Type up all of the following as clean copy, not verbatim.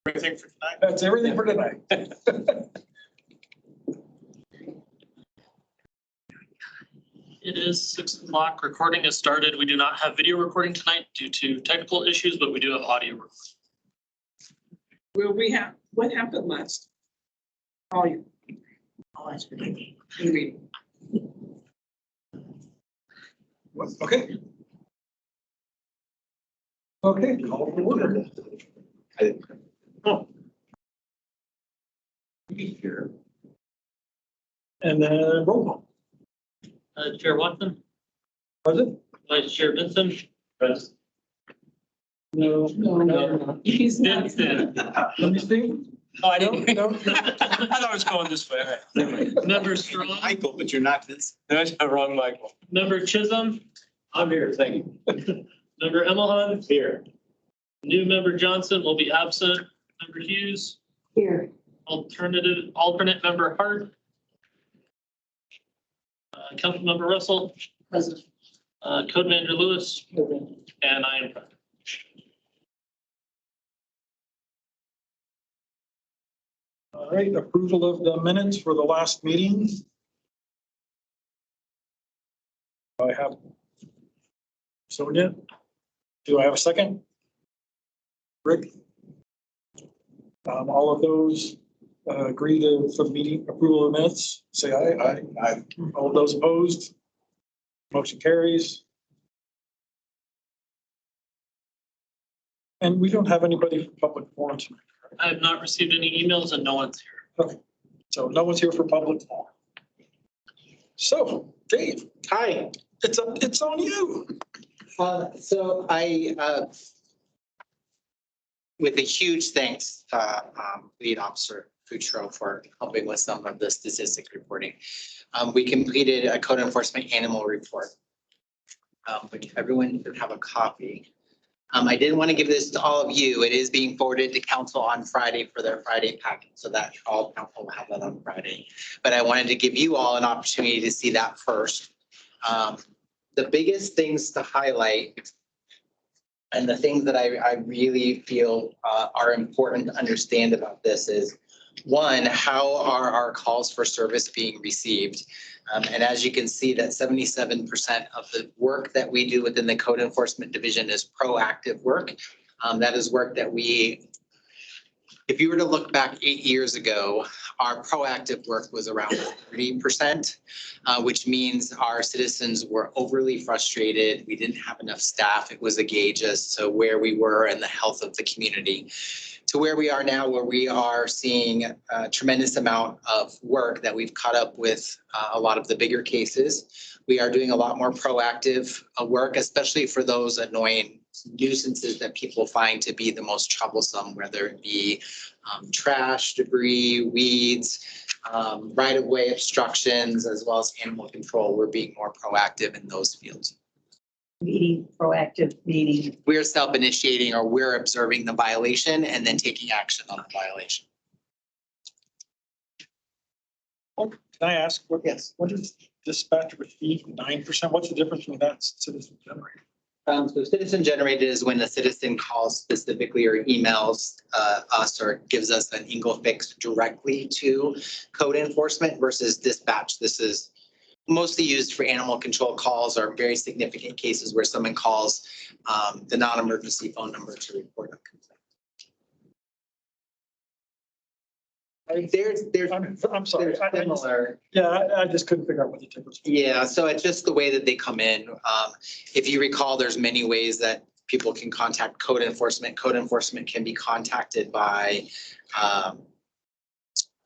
Everything for tonight? That's everything for tonight. It is 6 o'clock. Recording has started. We do not have video recording tonight due to technical issues, but we do have audio recording. Will we have, what happened last? Oh, you. Oh, that's good. Read. Okay. Okay, call for order. Oh. Here. And then roll call. Chair Watson, Present? Vice Chair Vincent. Present. No. He's not. Vincent. Let me see. Oh, I No, no. I thought I was going this way. All right. Member Strong, Michael, but you're not this. That's the wrong Michael. Member Chisholm, I'm here, thank you. Member Emmelhan, Here. new member Johnson will be absent. Member Hughes, Here. alternate member Hart. Council member Russell, Present. Code Manager Lewis, and I am present. All right, approval of the minutes for the last meeting. I have Sonia. Do I have a second? Rick? All of those agree to for the meeting approval of minutes, say aye. Aye. All of those opposed? Motion carries. And we don't have anybody for public forum tonight. I have not received any emails and no one's here. Okay, so no one's here for public forum. So, Dave, Hi. it's on you. So with a huge thanks to Lead Officer Futro for helping with some of the statistic reporting. We completed a code enforcement animal report, which everyone should have a copy. I didn't want to give this to all of you. It is being forwarded to council on Friday for their Friday packet, so that all council will have that on Friday. But I wanted to give you all an opportunity to see that first. The biggest things to highlight and the things that I really feel are important to understand about this is, one, how are our calls for service being received? And as you can see, that 77% of the work that we do within the code enforcement division is proactive work. That is work that if you were to look back 8 years ago, our proactive work was around 30%, which means our citizens were overly frustrated. We didn't have enough staff. It was a gauge as to where we were and the health of the community. To where we are now, where we are seeing a tremendous amount of work that we've caught up with a lot of the bigger cases. We are doing a lot more proactive work, especially for those annoying nuisances that people find to be the most troublesome, whether it be trash, debris, weeds, right-of-way obstructions, as well as animal control. We're being more proactive in those fields. Proactive meeting. We're self-initiating, or we're observing the violation and then taking action on the violation. Can I ask, what is dispatch receive 9%? What's the difference between that citizen generated? So citizen generated is when the citizen calls specifically or emails us or gives us an Engle fix directly to code enforcement versus dispatch. This is mostly used for animal control calls or very significant cases where someone calls the non-emergency phone number to report a complaint. I'm sorry. Similar. I just couldn't figure out what the difference was. Yeah, so it's just the way that they come in. If you recall, there's many ways that people can contact code enforcement. Code enforcement can be contacted by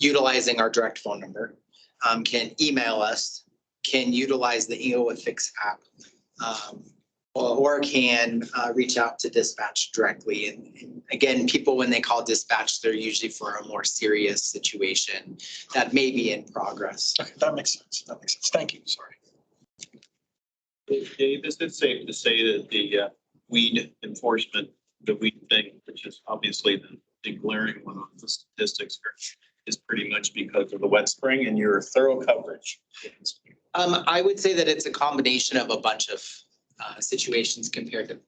utilizing our direct phone number, can email us, can utilize the Englewood Fix app, or can reach out to dispatch directly. And again, people, when they call dispatch, they're usually for a more serious situation that may be in progress. Okay, that makes sense. Thank you. Sorry. Dave, is it safe to say that the weed enforcement, the weed thing, which is obviously the glaring one of the statistics here, is pretty much because of the wet spring and your thorough coverage? I would say that it's a combination of a bunch of situations compared to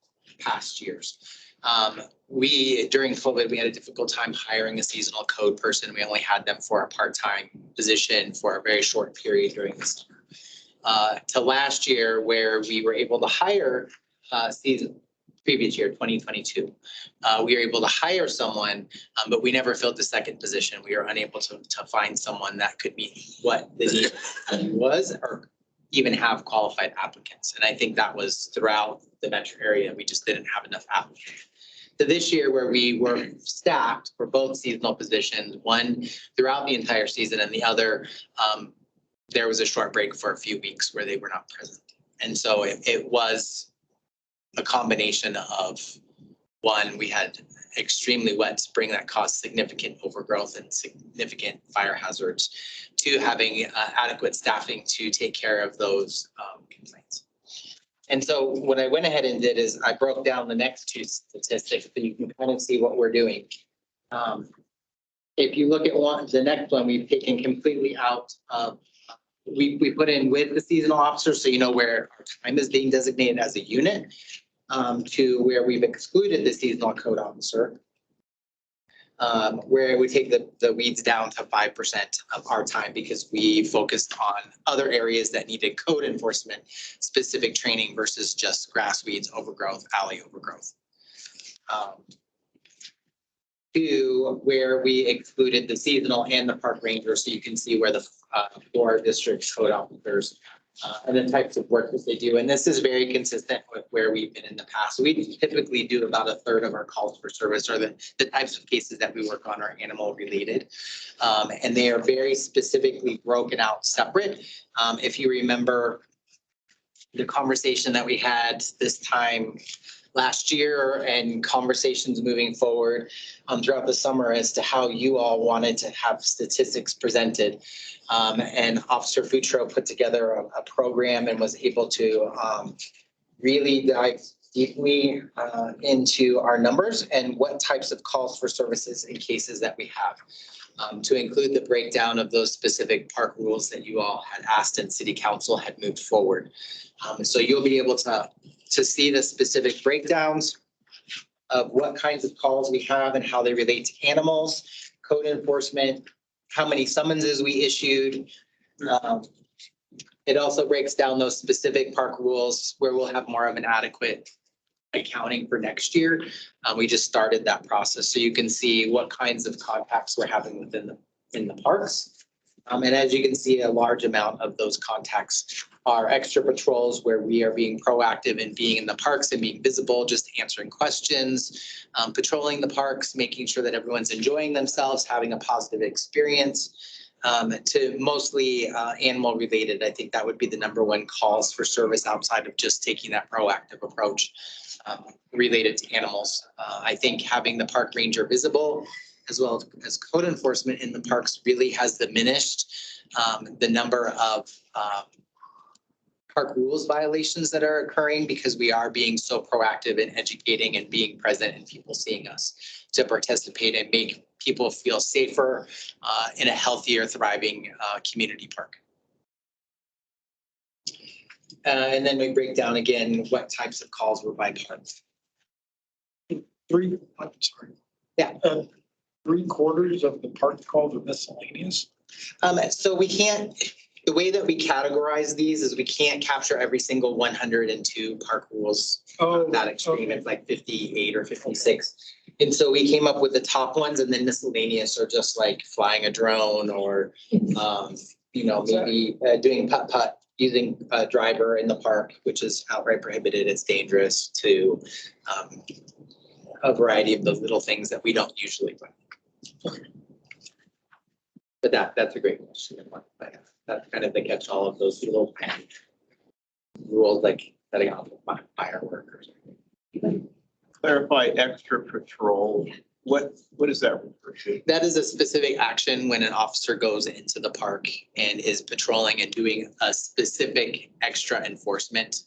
past years. During COVID, we had a difficult time hiring a seasonal code person. We only had them for a part-time position for a very short period during the summer. To last year, where we were able to hire previous year, 2022. We were able to hire someone, but we never filled the second position. We were unable to find someone that could meet what the need was or even have qualified applicants. And I think that was throughout the metro area. We just didn't have enough applicants. So this year, where we were staffed for both seasonal positions, one throughout the entire season and the other, there was a short break for a few weeks where they were not present. And so it was a combination of, one, we had extremely wet spring that caused significant overgrowth and significant fire hazards, two, having adequate staffing to take care of those complaints. And so what I went ahead and did is I broke down the next two statistics so you can kind of see what we're doing. If you look at the next one, we've taken completely out of, we put in with the seasonal officer, so you know where our time is being designated as a unit, to where we've excluded the seasonal code officer, where we take the weeds down to 5% of our time because we focused on other areas that needed code enforcement, specific training versus just grass weeds, overgrowth, alley overgrowth. To where we excluded the seasonal and the park ranger, so you can see where the 4 district code officers and the types of work that they do. And this is very consistent with where we've been in the past. We typically do about a third of our calls for service, or the types of cases that we work on are animal related. And they are very specifically broken out separate. If you remember the conversation that we had this time last year and conversations moving forward throughout the summer as to how you all wanted to have statistics presented. And Officer Futro put together a program and was able to really dive deeply into our numbers and what types of calls for services and cases that we have, to include the breakdown of those specific park rules that you all had asked and City Council had moved forward. So you'll be able to see the specific breakdowns of what kinds of calls we have and how they relate to animals, code enforcement, how many summonses we issued. It also breaks down those specific park rules where we'll have more of an adequate accounting for next year. We just started that process, so you can see what kinds of contacts we're having in the parks. And as you can see, a large amount of those contacts are extra patrols where we are being proactive in being in the parks and being visible, just answering questions, patrolling the parks, making sure that everyone's enjoying themselves, having a positive experience, to mostly animal related. I think that would be the #1 calls for service outside of just taking that proactive approach related to animals. I think having the park ranger visible as well as code enforcement in the parks really has diminished the number of park rules violations that are occurring, because we are being so proactive in educating and being present and people seeing us to participate and make people feel safer in a healthier, thriving community park. And then we break down again what types of calls were by parks. 3/4 of the park calls are miscellaneous. So we can't, the way that we categorize these is we can't capture every single 102 park rules. That extreme. It's like 58 or 56. And so we came up with the top ones, and then miscellaneous are just like flying a drone or, maybe doing putt-putt using a driver in the park, which is outright prohibited. It's dangerous, to a variety of those little things that we don't usually do. But that's a great question. That's kind of the catch all of those little rules, like setting off a fireworks. Clarify extra patrol. What does that refer to? That is a specific action when an officer goes into the park and is patrolling and doing a specific extra enforcement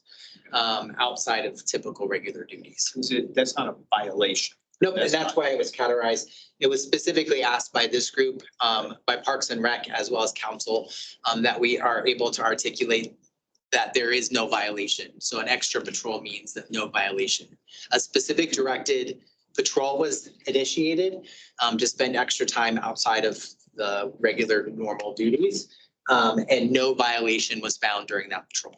outside of typical regular duties. That's not a violation. Nope, and that's why it was categorized. It was specifically asked by this group, by Parks and Rec, as well as council, that we are able to articulate that there is no violation. So an extra patrol means that no violation. A specific directed patrol was initiated to spend extra time outside of the regular normal duties. And no violation was found during that patrol.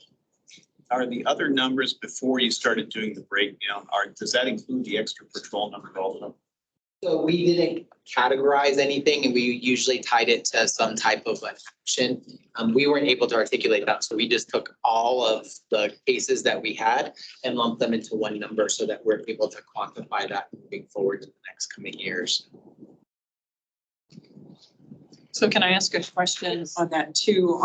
Are the other numbers before you started doing the breakdown, does that include the extra patrol number also? So we didn't categorize anything and we usually tied it to some type of an action. We weren't able to articulate that. So we just took all of the cases that we had and lumped them into one number so that we're able to quantify that moving forward in the next coming years. So can I ask a question on that too,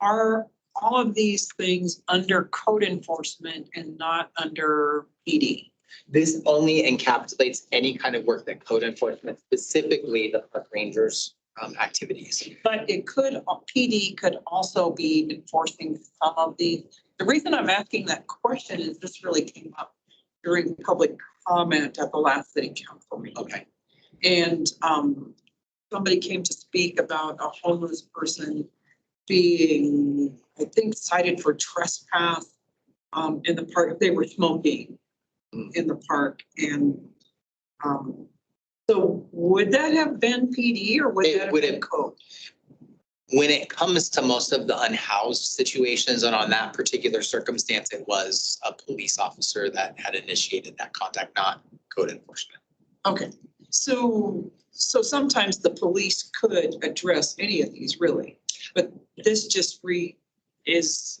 are all of these things under code enforcement and not under PD? This only encapsulates any kind of work that code enforcement, specifically the park rangers activities. But PD could also be enforcing some of these. The reason I'm asking that question is this really came up during public comment at the last city council meeting. Okay. And somebody came to speak about a homeless person being, I think, cited for trespass in the park. They were smoking in the park. And so would that have been PD or would that have been code? When it comes to most of the unhoused situations and on that particular circumstance, it was a police officer that had initiated that contact, not code enforcement. Okay, so sometimes the police could address any of these really, but this just is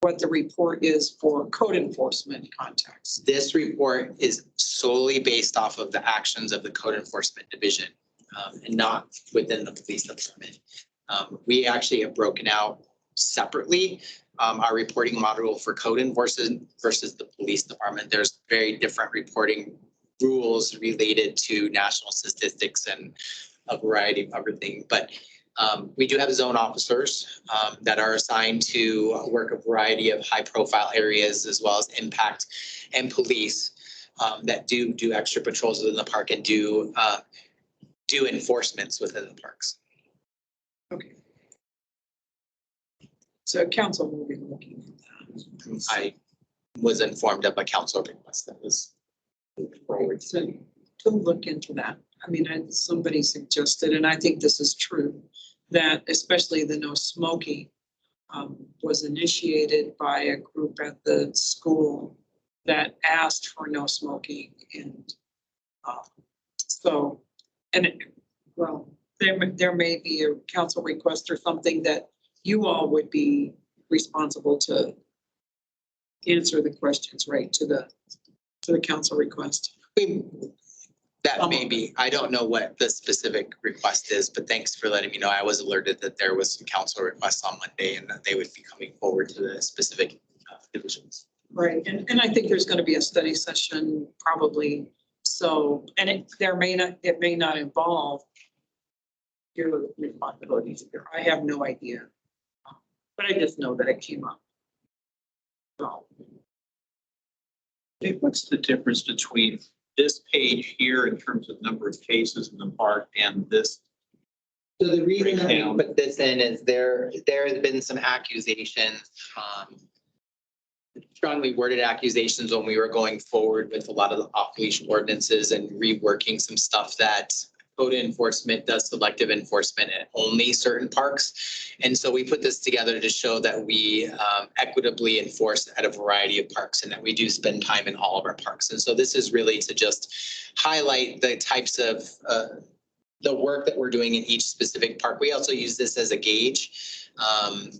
what the report is for code enforcement context. This report is solely based off of the actions of the code enforcement division and not within the police department. We actually have broken out separately our reporting module for code enforcement versus the police department. There's very different reporting rules related to national statistics and a variety of other things. But we do have zone officers that are assigned to work a variety of high profile areas as well as impact and police that do extra patrols within the park and do enforcements within the parks. Okay. So council will be looking at that. I was informed of a council request that was moved forward. So to look into that. I mean, somebody suggested, and I think this is true, that especially the no smoking was initiated by a group at the school that asked for no smoking. And there may be a council request or something that you all would be responsible to answer the questions, right, to the council request. That may be, I don't know what the specific request is, but thanks for letting me know. I was alerted that there was some council requests on Monday and that they would be coming forward to the specific divisions. Right, and I think there's going to be a study session probably. So, and it may not involve your responsibilities here. I have no idea. But I just know that it came up. So. Hey, what's the difference between this page here in terms of number of cases in the park and this? So the reason that Breakdown. we put this in is there has been some accusations, strongly worded accusations when we were going forward with a lot of the off-leash ordinances and reworking some stuff that code enforcement does selective enforcement at only certain parks. And so we put this together to show that we equitably enforce at a variety of parks and that we do spend time in all of our parks. And so this is really to just highlight the types of the work that we're doing in each specific park. We also use this as a gauge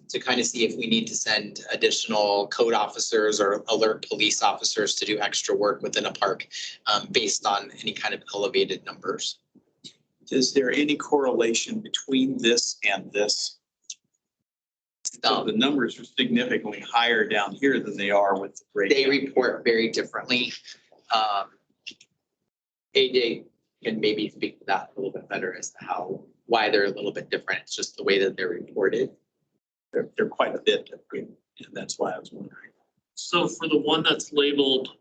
to kind of see if we need to send additional code officers or alert police officers to do extra work within a park based on any kind of elevated numbers. Is there any correlation between this and this? So the numbers are significantly higher down here than they are with the breakdown. They report very differently. AJ can maybe speak to that a little bit better as to why they're a little bit different. It's just the way that they're reported. They're quite a bit different, and that's why I was wondering. So for the one that's labeled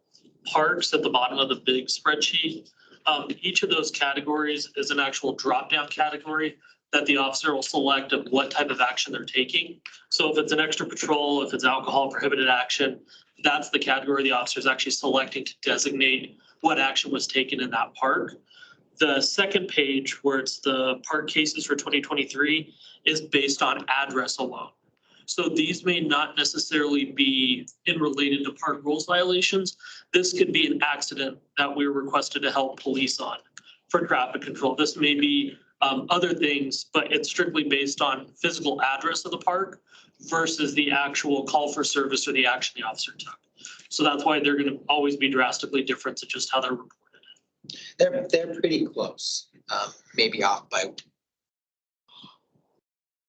parks at the bottom of the big spreadsheet, each of those categories is an actual drop-down category that the officer will select of what type of action they're taking. So if it's an extra patrol, if it's alcohol prohibited action, that's the category the officer is actually selecting to designate what action was taken in that park. The second page, where it's the park cases for 2023, is based on address alone. So these may not necessarily be in related to park rules violations. This could be an accident that we were requested to help police on for traffic control. This may be other things, but it's strictly based on physical address of the park versus the actual call for service or the action the officer took. So that's why they're going to always be drastically different to just how they're reported. They're pretty close, maybe off by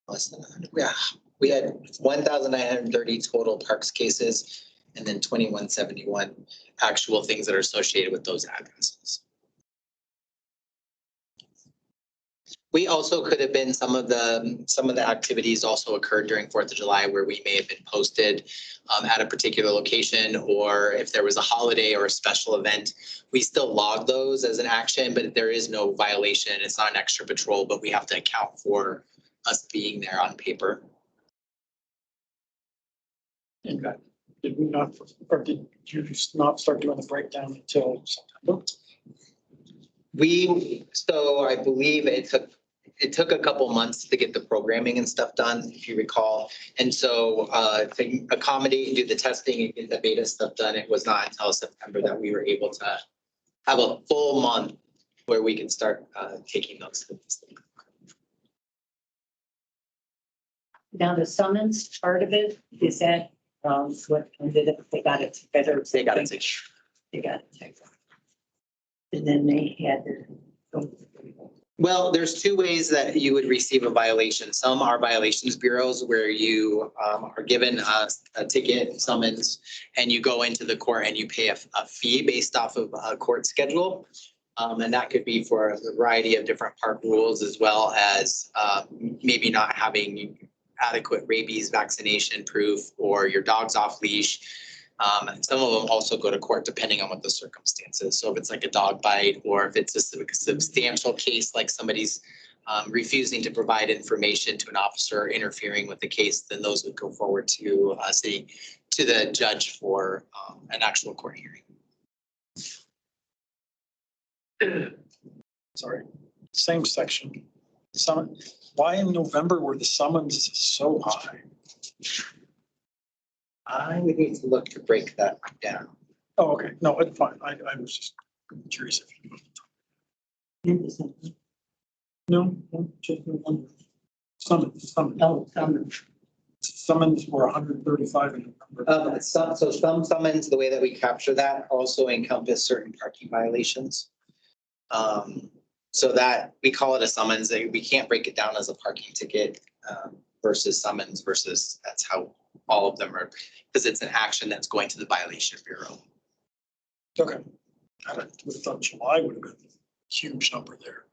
less than 100. Yeah, we had 1,930 total parks cases and then 2,171 actual things that are associated with those addresses. We also could have been some of the activities also occurred during 4th of July where we may have been posted at a particular location, or if there was a holiday or a special event, we still log those as an action, but there is no violation. It's not an extra patrol, but we have to account for us being there on paper. Okay. Did we not, or did you not start doing the breakdown until September? So I believe it took a couple months to get the programming and stuff done, if you recall. And so to accommodate and do the testing and get the beta stuff done, it was not until September that we were able to have a full month where we can start taking those statistics. Now, the summons part of it, is that, what, they got it together? They got it together. They got it together. And then they had Well, there's two ways that you would receive a violation. Some are violations bureaus where you are given a ticket summons and you go into the court and you pay a fee based off of a court schedule. And that could be for a variety of different park rules, as well as maybe not having adequate rabies vaccination proof or your dog's off leash. Some of them also go to court depending on what the circumstances. So if it's like a dog bite, or if it's a substantial case, like somebody's refusing to provide information to an officer, interfering with the case, then those would go forward to the judge for an actual court hearing. Sorry, same section. Why in November were the summons so high? I would need to look to break that down. Oh, okay. No, it's fine. I was just curious if you. No, just one. Summons. oh, summons. Summons were 135 in November. So some summons, the way that we capture that also encompass certain parking violations. So that we call it a summons. We can't break it down as a parking ticket versus summons versus that's how all of them are, because it's an action that's going to the violation bureau. Okay. I would have thought July would have been a huge number there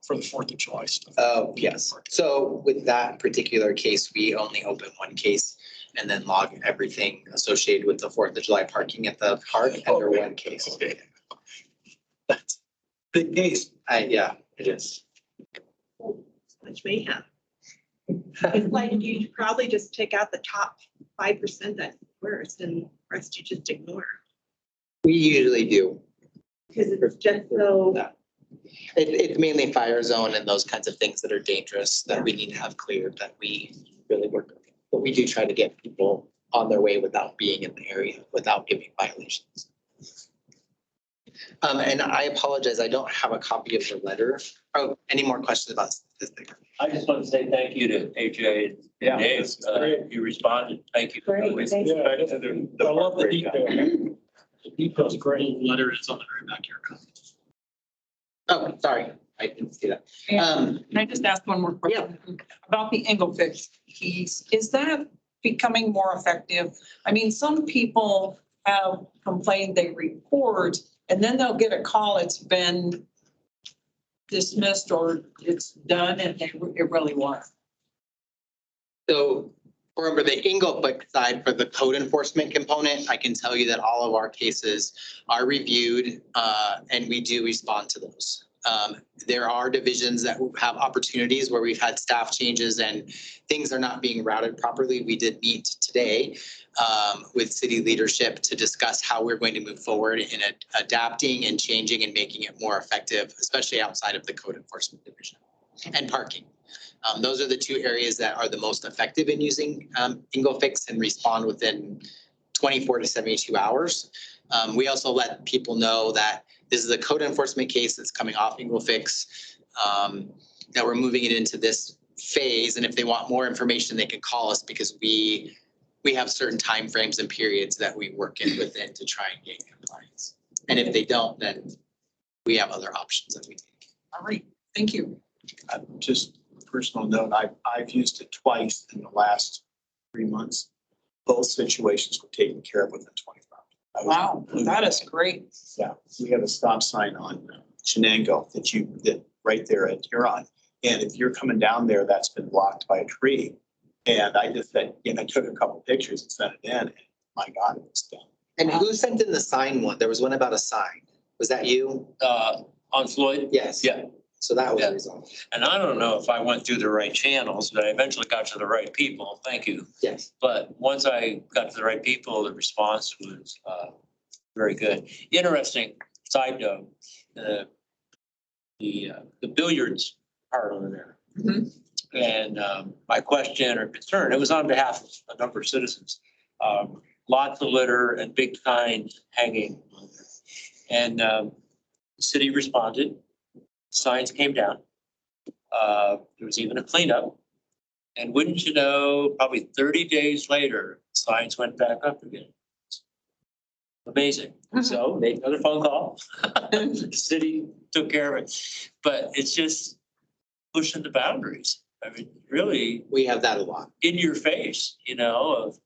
for the 4th of July stuff. Oh, yes. So with that particular case, we only open one case and then log everything associated with the 4th of July parking at the park under one case. Okay. That's big case. Yeah, it is. Which may have. It's like you probably just pick out the top 5% that's worst and the rest you just ignore. We usually do. Because it's just so, It's mainly fire zone and those kinds of things that are dangerous that we need to have cleared that we really work on. But we do try to get people on their way without being in the area, without giving violations. And I apologize, I don't have a copy of the letter. Oh, any more questions about statistics? I just want to say thank you to AJ and Dave. You responded. Thank you. Great, thank you. Yeah, I love the detail. The detail's great. The letter is on the very back here. Oh, sorry, I didn't see that. Can I just ask one more question? About the Englewood piece, is that becoming more effective? I mean, some people have complained they report and then they'll get a call, it's been dismissed or it's done, and it really was. So for the Englewood side, for the code enforcement component, I can tell you that all of our cases are reviewed and we do respond to those. There are divisions that have opportunities where we've had staff changes and things are not being routed properly. We did meet today with city leadership to discuss how we're going to move forward in adapting and changing and making it more effective, especially outside of the code enforcement division and parking. Those are the two areas that are the most effective in using Englewood and respond within 24 to 72 hours. We also let people know that this is a code enforcement case that's coming off Englewood, that we're moving it into this phase. And if they want more information, they can call us because we have certain timeframes and periods that we work in within to try and gain compliance. And if they don't, then we have other options that we take. All right, thank you. Just a personal note, I've used it twice in the last 3 months. Both situations were taken care of within 24 hours. Wow, that is great. Yeah, we have a stop sign on Shenango that right there at Huron. And if you're coming down there, that's been blocked by a tree. And I just said, I took a couple pictures and sent it in, and my God, it was done. And who sent in the sign one? There was one about a sign. Was that you? On Floyd? Yes. Yeah. So that was Yeah. resolved. And I don't know if I went through the right channels, but I eventually got to the right people. Thank you. Yes. But once I got to the right people, the response was very good. Interesting side note, the billiards parlor there. Mhm. And my question or concern, it was on behalf of a number of citizens. Lots of litter and big signs hanging on there. And the city responded, signs came down. There was even a cleanup. And wouldn't you know, probably 30 days later, signs went back up again. Amazing. So made another phone call. The city took care of it. But it's just pushing the boundaries. I mean, really We have that a lot. in your face, of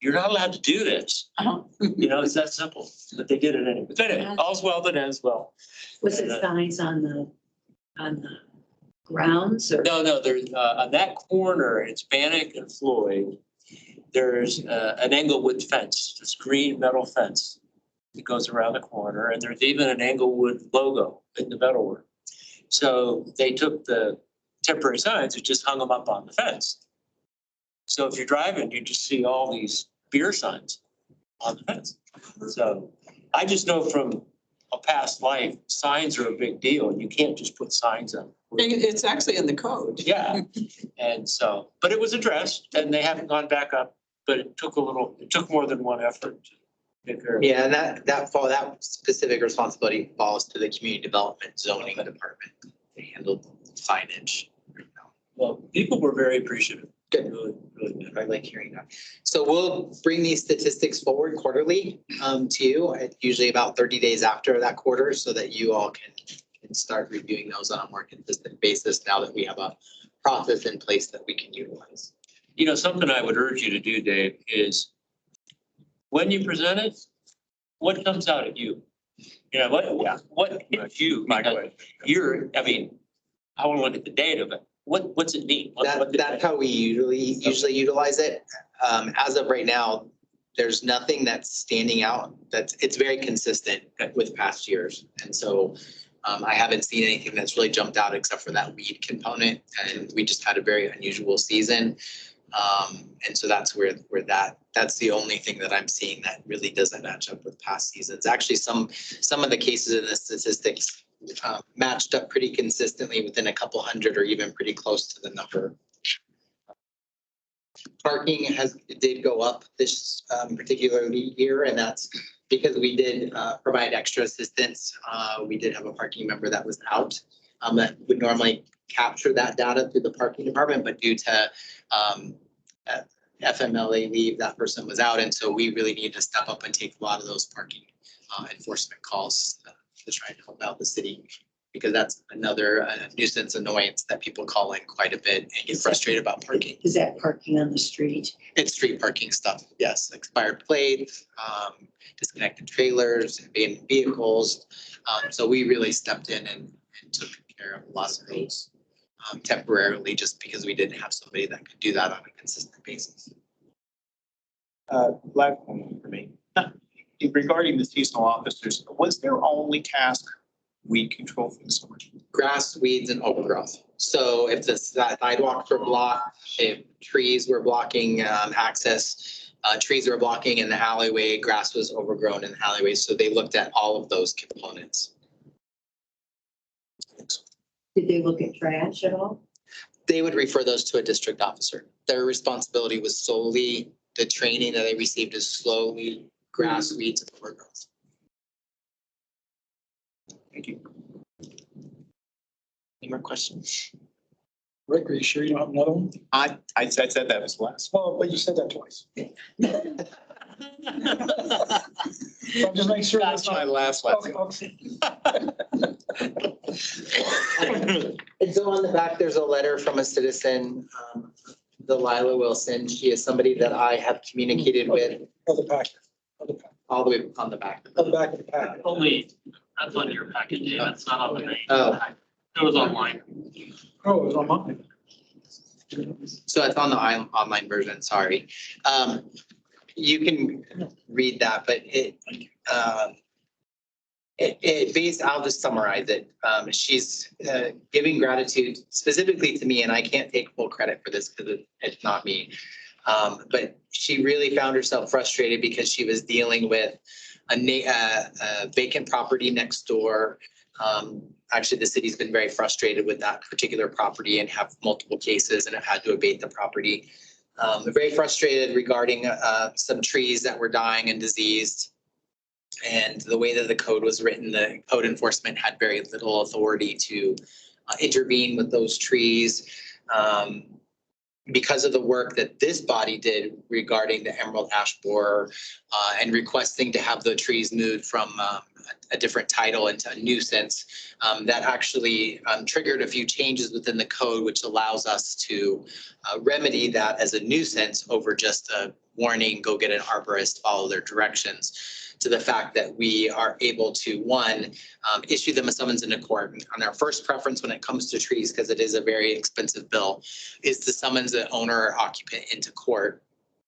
you're not allowed to do this. Uh-huh. It's that simple, but they did it anyway. But anyway, all's well that ends well. Was it signs on the grounds or? No, there's, on that corner, it's Bannock and Floyd. There's an Englewood fence, this green metal fence that goes around the corner, and there's even an Englewood logo in the metalwork. So they took the temporary signs and just hung them up on the fence. So if you're driving, you just see all these beer signs on the fence. So I just know from a past life, signs are a big deal, and you can't just put signs up. It's actually in the code. Yeah, and so, but it was addressed, and they haven't gone back up, but it took more than one effort to take care of it. Yeah, and that specific responsibility falls to the community development zoning department. They handled signage. Well, people were very appreciative. Good. Really, really good. I like hearing that. So we'll bring these statistics forward quarterly to you, usually about 30 days after that quarter, so that you all can start reviewing those on a more consistent basis now that we have a process in place that we can utilize. Something I would urge you to do, Dave, is when you present it, what comes out at you? What hits you? I want to look at the data, but what's it mean? That's how we usually utilize it. As of right now, there's nothing that's standing out. It's very consistent with past years. And so I haven't seen anything that's really jumped out except for that weed component. And we just had a very unusual season. And so that's where that's the only thing that I'm seeing that really doesn't match up with past seasons. Actually, some of the cases in the statistics matched up pretty consistently within a couple hundred or even pretty close to the number. Parking did go up this particular year, and that's because we did provide extra assistance. We did have a parking member that was out that would normally capture that data through the parking department, but due to FMLA leave, that person was out. And so we really need to step up and take a lot of those parking enforcement calls to try to help out the city, because that's another nuisance annoyance that people call in quite a bit and get frustrated about parking. Is that parking on the street? It's street parking stuff, yes, expired plates, disconnected trailers, abandoned vehicles. So we really stepped in and took care of a lot of those temporarily, just because we didn't have somebody that could do that on a consistent basis. Last one for me. Regarding the seasonal officers, was their only task weed control for the summer? Grass, weeds, and overgrowth. So if the sidewalks were blocked, if trees were blocking access, trees were blocking in the alleyway, grass was overgrown in the alleyway. So they looked at all of those components. Did they look at trash at all? They would refer those to a district officer. Their responsibility was solely the training that they received is slowly grass, weeds, and overgrowth. Thank you. Any more questions? Rick, are you sure you don't have another one? I said that was last. Well, but you said that twice. So I'm just making sure. That's my last Okay, lesson. okay. And so on the back, there's a letter from a citizen, Delilah Wilson. She is somebody that I have communicated with Other packet, all the way on the back. other back of the packet. Only, that's on your packet, Dave. It's not on the main. Oh. It was online. Oh, it was on mine. So it's on the online version, sorry. You can read that, but I'll just summarize it. She's giving gratitude specifically to me, and I can't take full credit for this because it's not me. But she really found herself frustrated because she was dealing with a vacant property next door. Actually, the city's been very frustrated with that particular property and have multiple cases and have had to abate the property. Very frustrated regarding some trees that were dying and diseased. And the way that the code was written, the code enforcement had very little authority to intervene with those trees. Because of the work that this body did regarding the emerald ash borer and requesting to have the trees moved from a different title into a nuisance, that actually triggered a few changes within the code, which allows us to remedy that as a nuisance over just a warning, go get an arborist, follow their directions, to the fact that we are able to, one, issue them a summons into court. And our first preference when it comes to trees, because it is a very expensive bill, is to summons the owner or occupant into court,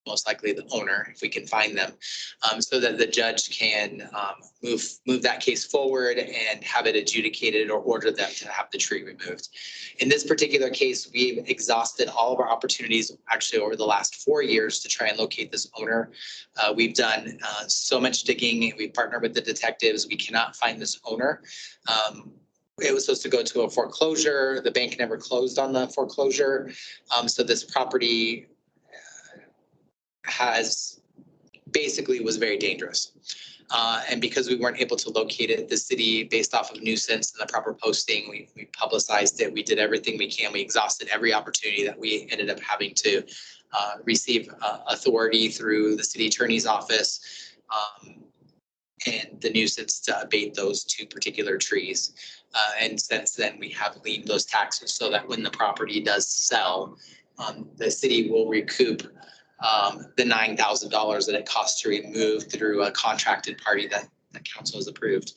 most likely the owner, if we can find them, so that the judge can move that case forward and have it adjudicated or order them to have the tree removed. In this particular case, we've exhausted all of our opportunities actually over the last 4 years to try and locate this owner. We've done so much digging. We partnered with the detectives. We cannot find this owner. It was supposed to go to a foreclosure. The bank never closed on the foreclosure. So this property was very dangerous. And because we weren't able to locate it, the city, based off of nuisance and the proper posting, we publicized it. We did everything we can. We exhausted every opportunity that we ended up having to receive authority through the city attorney's office and the nuisance to abate those 2 particular trees. And since then, we have liened those taxes so that when the property does sell, the city will recoup the $9,000 that it costs to remove through a contracted party that the council has approved,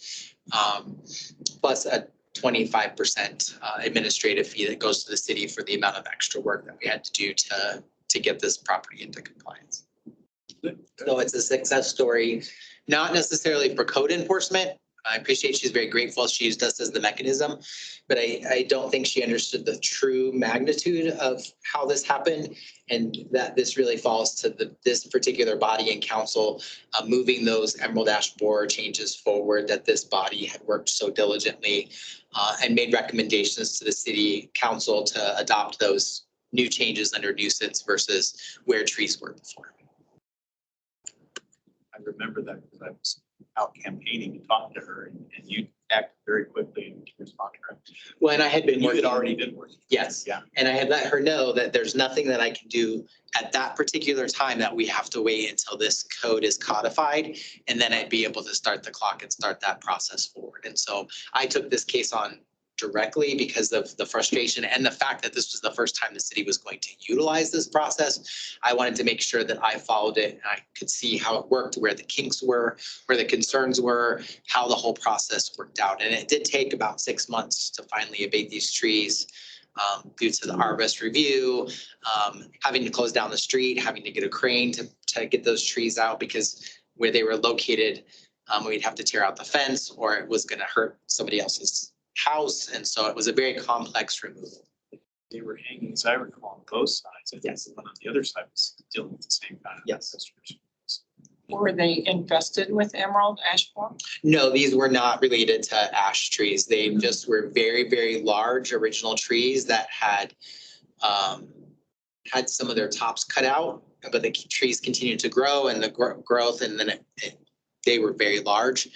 plus a 25% administrative fee that goes to the city for the amount of extra work that we had to do to get this property into compliance. So it's a success story, not necessarily for code enforcement. I appreciate she's very grateful. She used us as the mechanism, but I don't think she understood the true magnitude of how this happened, and that this really falls to this particular body and council moving those emerald ash borer changes forward that this body had worked so diligently and made recommendations to the city council to adopt those new changes under nuisance versus where trees were before. I remember that because I was out campaigning and talking to her, and you acted very quickly and responded. Well, and I had been You working. had already been working. Yes. Yeah. And I had let her know that there's nothing that I can do at that particular time, that we have to wait until this code is codified. And then I'd be able to start the clock and start that process forward. And so I took this case on directly because of the frustration and the fact that this was the first time the city was going to utilize this process. I wanted to make sure that I followed it and I could see how it worked, where the kinks were, where the concerns were, how the whole process worked out. And it did take about 6 months to finally abate these trees due to the arborist review, having to close down the street, having to get a crane to get those trees out, because where they were located, We'd have to tear out the fence or it was gonna hurt somebody else's house. And so it was a very complex removal. They were hanging, as I recall, on both sides. I think Yes. the one on the other side was dealing with the same kind of. Yes. Were they infested with emerald ash borer? No, these were not related to ash trees. They just were very, very large original trees that had had some of their tops cut out, but the trees continued to grow and the growth, and then they were very large.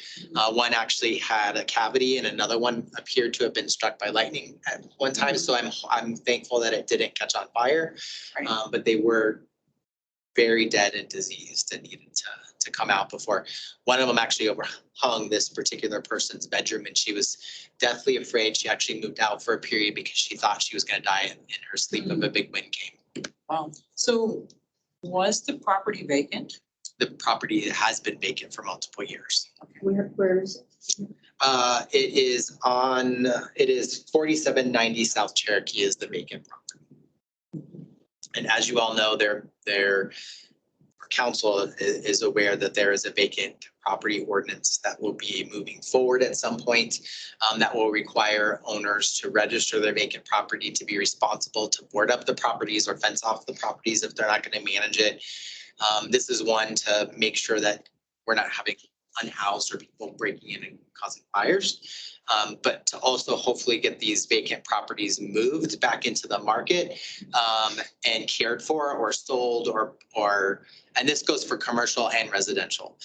One actually had a cavity and another one appeared to have been struck by lightning at one time. So I'm thankful that it didn't catch on fire. Right. But they were very dead and diseased and needed to come out before. One of them actually overhung this particular person's bedroom and she was deathly afraid. She actually moved out for a period because she thought she was going to die in her sleep if a big wind came. Wow. So was the property vacant? The property has been vacant for multiple years. Where is it? It is 4790 South Cherokee is the vacant property. And as you all know, their council is aware that there is a vacant property ordinance that will be moving forward at some point. That will require owners to register their vacant property, to be responsible to board up the properties or fence off the properties if they're not going to manage it. This is one to make sure that we're not having unhoused or people breaking in and causing fires. But to also hopefully get these vacant properties moved back into the market and cared for or sold or and this goes for commercial and residential.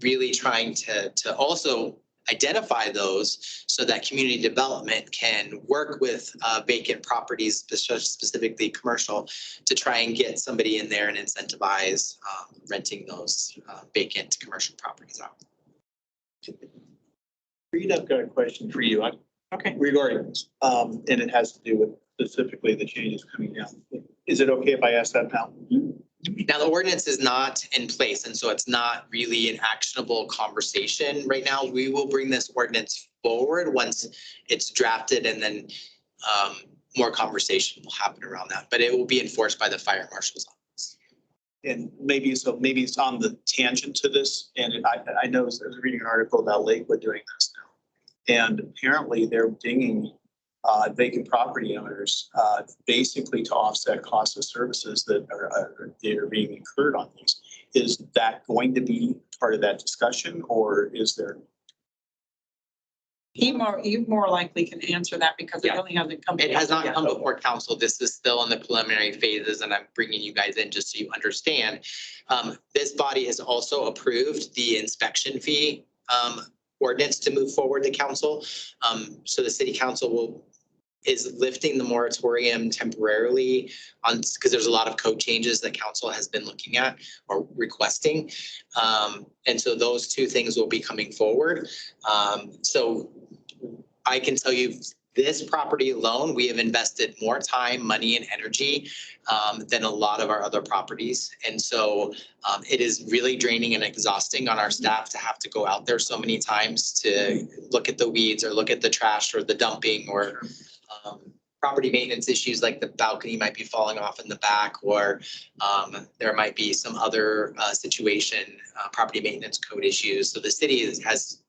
Really trying to also identify those so that community development can work with vacant properties, specifically commercial, to try and get somebody in there and incentivize renting those vacant commercial properties out. Rita, I've got a question for you. Okay. Regarding this, and it has to do with specifically the changes coming down. Is it okay if I ask that now? Now, the ordinance is not in place, and so it's not really an actionable conversation right now. We will bring this ordinance forward once it's drafted, and then more conversation will happen around that, but it will be enforced by the fire marshal's office. And maybe it's on the tangent to this, and I know I was reading an article about Lakewood doing this now. And apparently they're dinging vacant property owners basically to offset costs of services that are being incurred on these. Is that going to be part of that discussion, or is there? You more likely can answer that because it really hasn't come. It has not come before council. This is still in the preliminary phases, and I'm bringing you guys in just so you understand. This body has also approved the inspection fee ordinance to move forward to council. So the city council is lifting the moratorium temporarily on, because there's a lot of code changes that council has been looking at or requesting. And so those two things will be coming forward. So I can tell you this property alone, we have invested more time, money, and energy than a lot of our other properties. And so it is really draining and exhausting on our staff to have to go out there so many times to look at the weeds or look at the trash or the dumping or property maintenance issues, like the balcony might be falling off in the back, or there might be some other situation, property maintenance code issues. So the city has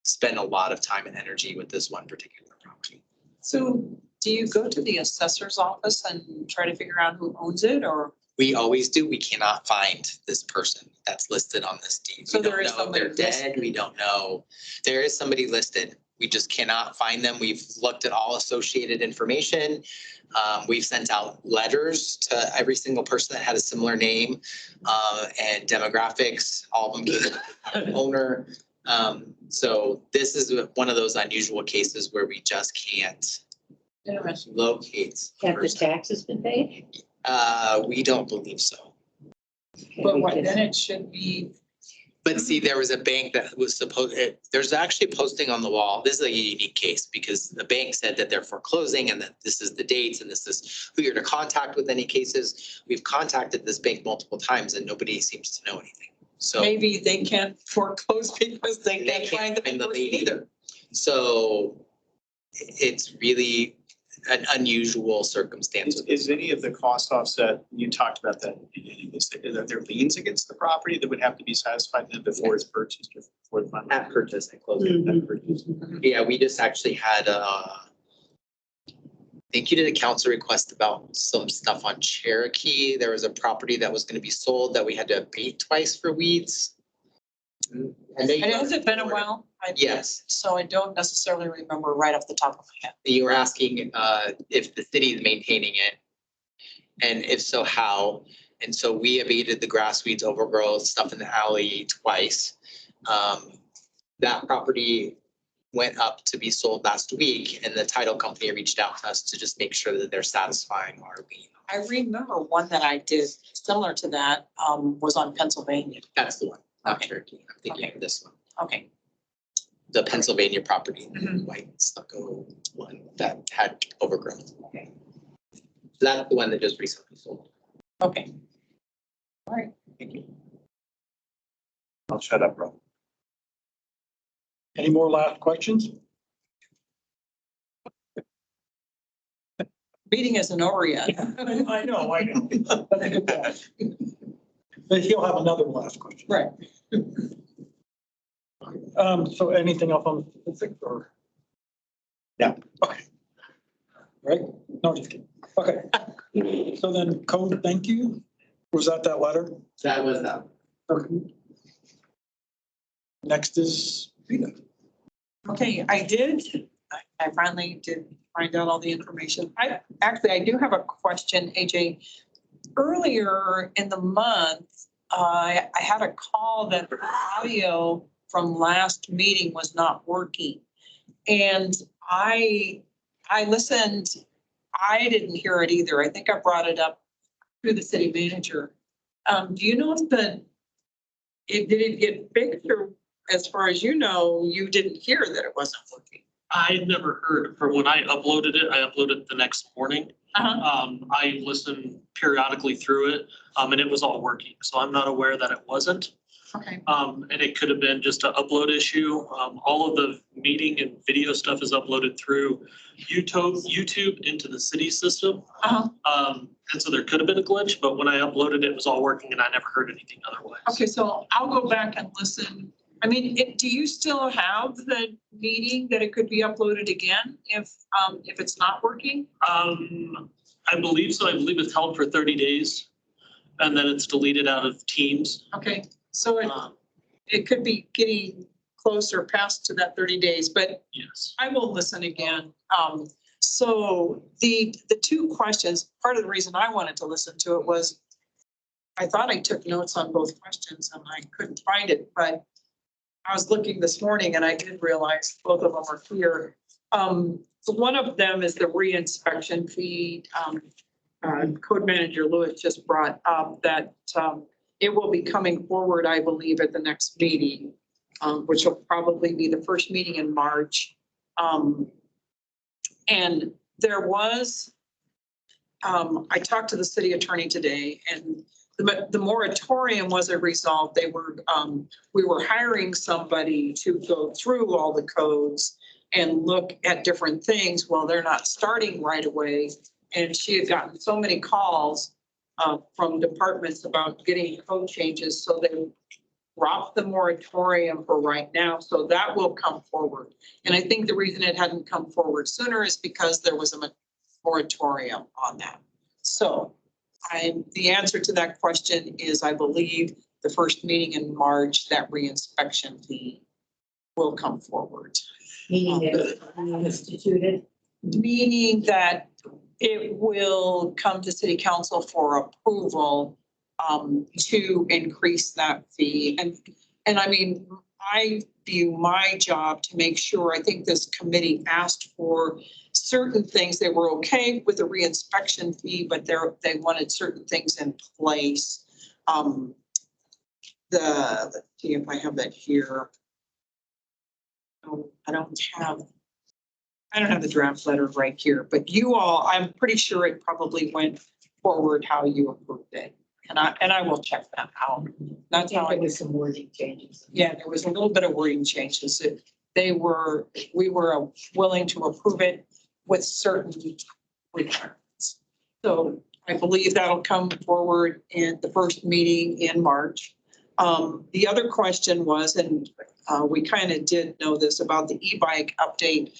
spent a lot of time and energy with this one particular property. So do you go to the assessor's office and try to figure out who owns it, or? We always do. We cannot find this person that's listed on this deed. So We don't there is know if somebody they're dead. listed. We don't know. There is somebody listed. We just cannot find them. We've looked at all associated information. We've sent out letters to every single person that had a similar name and demographics, all of them gave an owner. So this is one of those unusual cases where we just can't locate. Have the taxes been paid? We don't believe so. But what, then it should be. But see, there was a bank that was there's actually posting on the wall. This is a unique case because the bank said that they're foreclosing and that this is the dates and this is who you're to contact with any cases. We've contacted this bank multiple times and nobody seems to know anything. So Maybe they can't foreclose because they can't find the lead person. either. So it's really, an unusual circumstance. Is any of the cost offset, you talked about that, are there liens against the property that would have to be satisfied then before it's purchased or before the final? At purchase and closing. At purchase. Yeah, we just actually had I think you did a council request about some stuff on Cherokee. There was a property that was gonna be sold that we had to abate twice for weeds. And they- And has it been a while? Yes. So I don't necessarily remember right off the top of my head. You were asking if the city is maintaining it. And if so, how? And so we abated the grass, weeds, overgrowth, stuff in the alley twice. That property went up to be sold last week and the title company reached out to us to just make sure that they're satisfying our lien. I remember one that I did similar to that, was on Pennsylvania. That's the one, not Okay. Cherokee. I'm thinking of this one. Okay. The Pennsylvania property, Mhm. white stucco one that had overgrowth. Okay. That's the one that just recently sold. Okay. All right. Thank you. I'll shut up, bro. Any more last questions? Meeting isn't over yet. I know. That's a good point. But he'll have another last question. Right. So anything else on statistics or? Yeah. Okay. Right? No, just kidding. Okay. So then code, thank you. Was that letter? That was that. Okay. Next is Rita. Okay, I finally did find out all the information. I do have a question, AJ. Earlier in the month, I had a call that the audio from last meeting was not working. And I listened, I didn't hear it either. I think I brought it up to the city manager. Do you know if did it get fixed, or as far as you know, you didn't hear that it wasn't working? I had never heard, from when I uploaded it the next morning. Uh-huh. I listened periodically through it, and it was all working. So I'm not aware that it wasn't. Okay. And it could have been just an upload issue. All of the meeting and video stuff is uploaded through YouTube into the city system. Uh-huh. And so there could have been a glitch, but when I uploaded it, it was all working and I never heard anything otherwise. Okay, so I'll go back and listen. I mean, do you still have the meeting that it could be uploaded again if it's not working? I believe so. I believe it's held for 30 days and then it's deleted out of Teams. Okay, so Um, it could be getting closer past to that 30 days, but Yes. I will listen again. So the two questions, part of the reason I wanted to listen to it was I thought I took notes on both questions and I couldn't find it, but I was looking this morning and I did realize both of them are here. So one of them is the re-inspection fee. Code Manager Lewis just brought up that it will be coming forward, I believe, at the next meeting, which will probably be the first meeting in March. And there was, I talked to the city attorney today, and the moratorium wasn't resolved. We were hiring somebody to go through all the codes and look at different things. Well, they're not starting right away. And she had gotten so many calls from departments about getting code changes, so they dropped the moratorium for right now. So that will come forward. And I think the reason it hadn't come forward sooner is because there was a moratorium on that. So the answer to that question is, I believe the first meeting in March, that re-inspection fee will come forward. Meaning it's instituted. Meaning that it will come to city council for approval to increase that fee. And I mean, I view my job to make sure, I think this committee asked for certain things. They were okay with the re-inspection fee, but they wanted certain things in place. Let's see if I have that here. I don't have the draft letter right here, but you all, I'm pretty sure it probably went forward how you approved it. And I will check that out. That's how There I was some wording changes. Yeah, there was a little bit of wording changes. We were willing to approve it with certain requirements. So I believe that'll come forward in the first meeting in March. The other question was, and we kind of did know this about the e-bike update.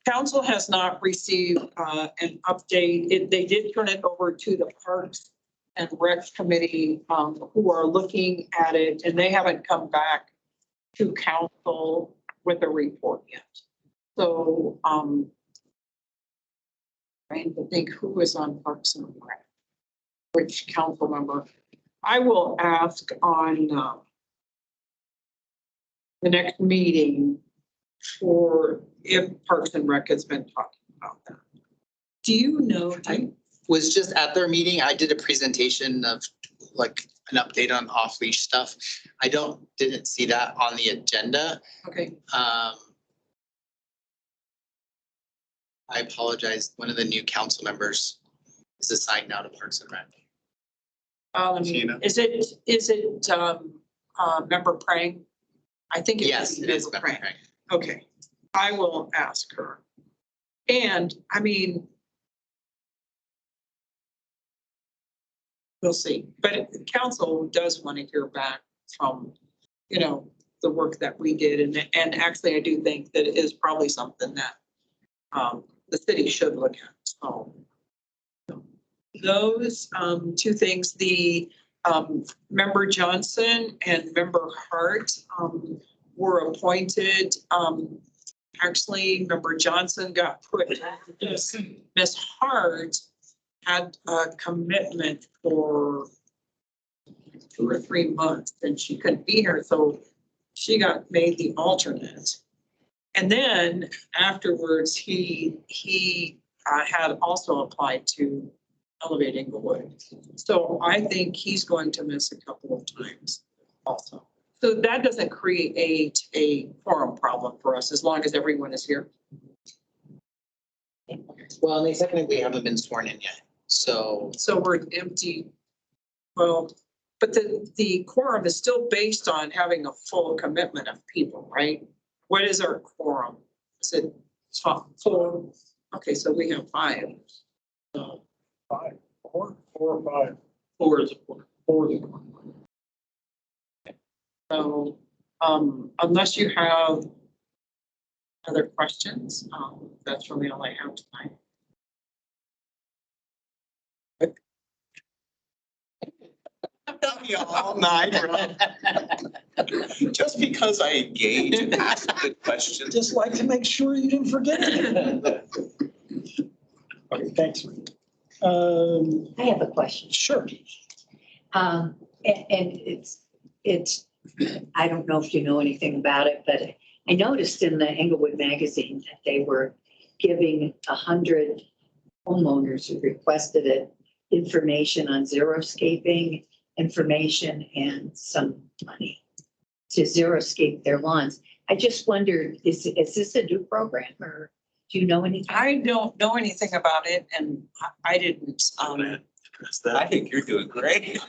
Council has not received an update. They did turn it over to the Parks and Rec Committee, who are looking at it, and they haven't come back to council with a report yet. So, trying to think who is on Parks and Rec, which council member. I will ask on the next meeting for if Parks and Rec has been talking about that. Do you know? I was just at their meeting. I did a presentation of like an update on off-leash stuff. I didn't see that on the agenda. Okay, I apologize. One of the new council members is assigned now to Parks and Rec. Tina. is it member Prang? I think it Yes, is it is. member Member Prang. Frank. Okay, I will ask her. And I mean, we'll see, but the council does want to hear back from, you know, the work that we did. And actually, I do think that it is probably something that the city should look at. So those two things, the member Johnson and member Hart were appointed. Actually, member Johnson got put, Miss Hart had a commitment for 2 or 3 months and she couldn't be here. So she got made the alternate. And then afterwards, he had also applied to Elevate Englewood. So I think he's going to miss a couple of times also. So that doesn't create a quorum problem for us as long as everyone is here. Well, and they technically haven't been sworn in yet. So So we're empty. Well, but the quorum is still based on having a full commitment of people, right? What is our quorum? Is it 4? Okay, so we have 5. So 5, 4 or 5. 4 is a quorum. 4 is a quorum. So, unless you have other questions, that's really all I have tonight. All night. Just because I engage and ask good questions. Just like to make sure you didn't forget it. Okay, thanks. I have a question. Sure. And it's, I don't know if you know anything about it, but I noticed in the Englewood magazine that they were giving 100 homeowners who requested it information on xeriscaping information and some money to xeriscape their lawns. I just wondered, is this a new program or do you know anything? I don't know anything about it and I didn't, I think you're doing great.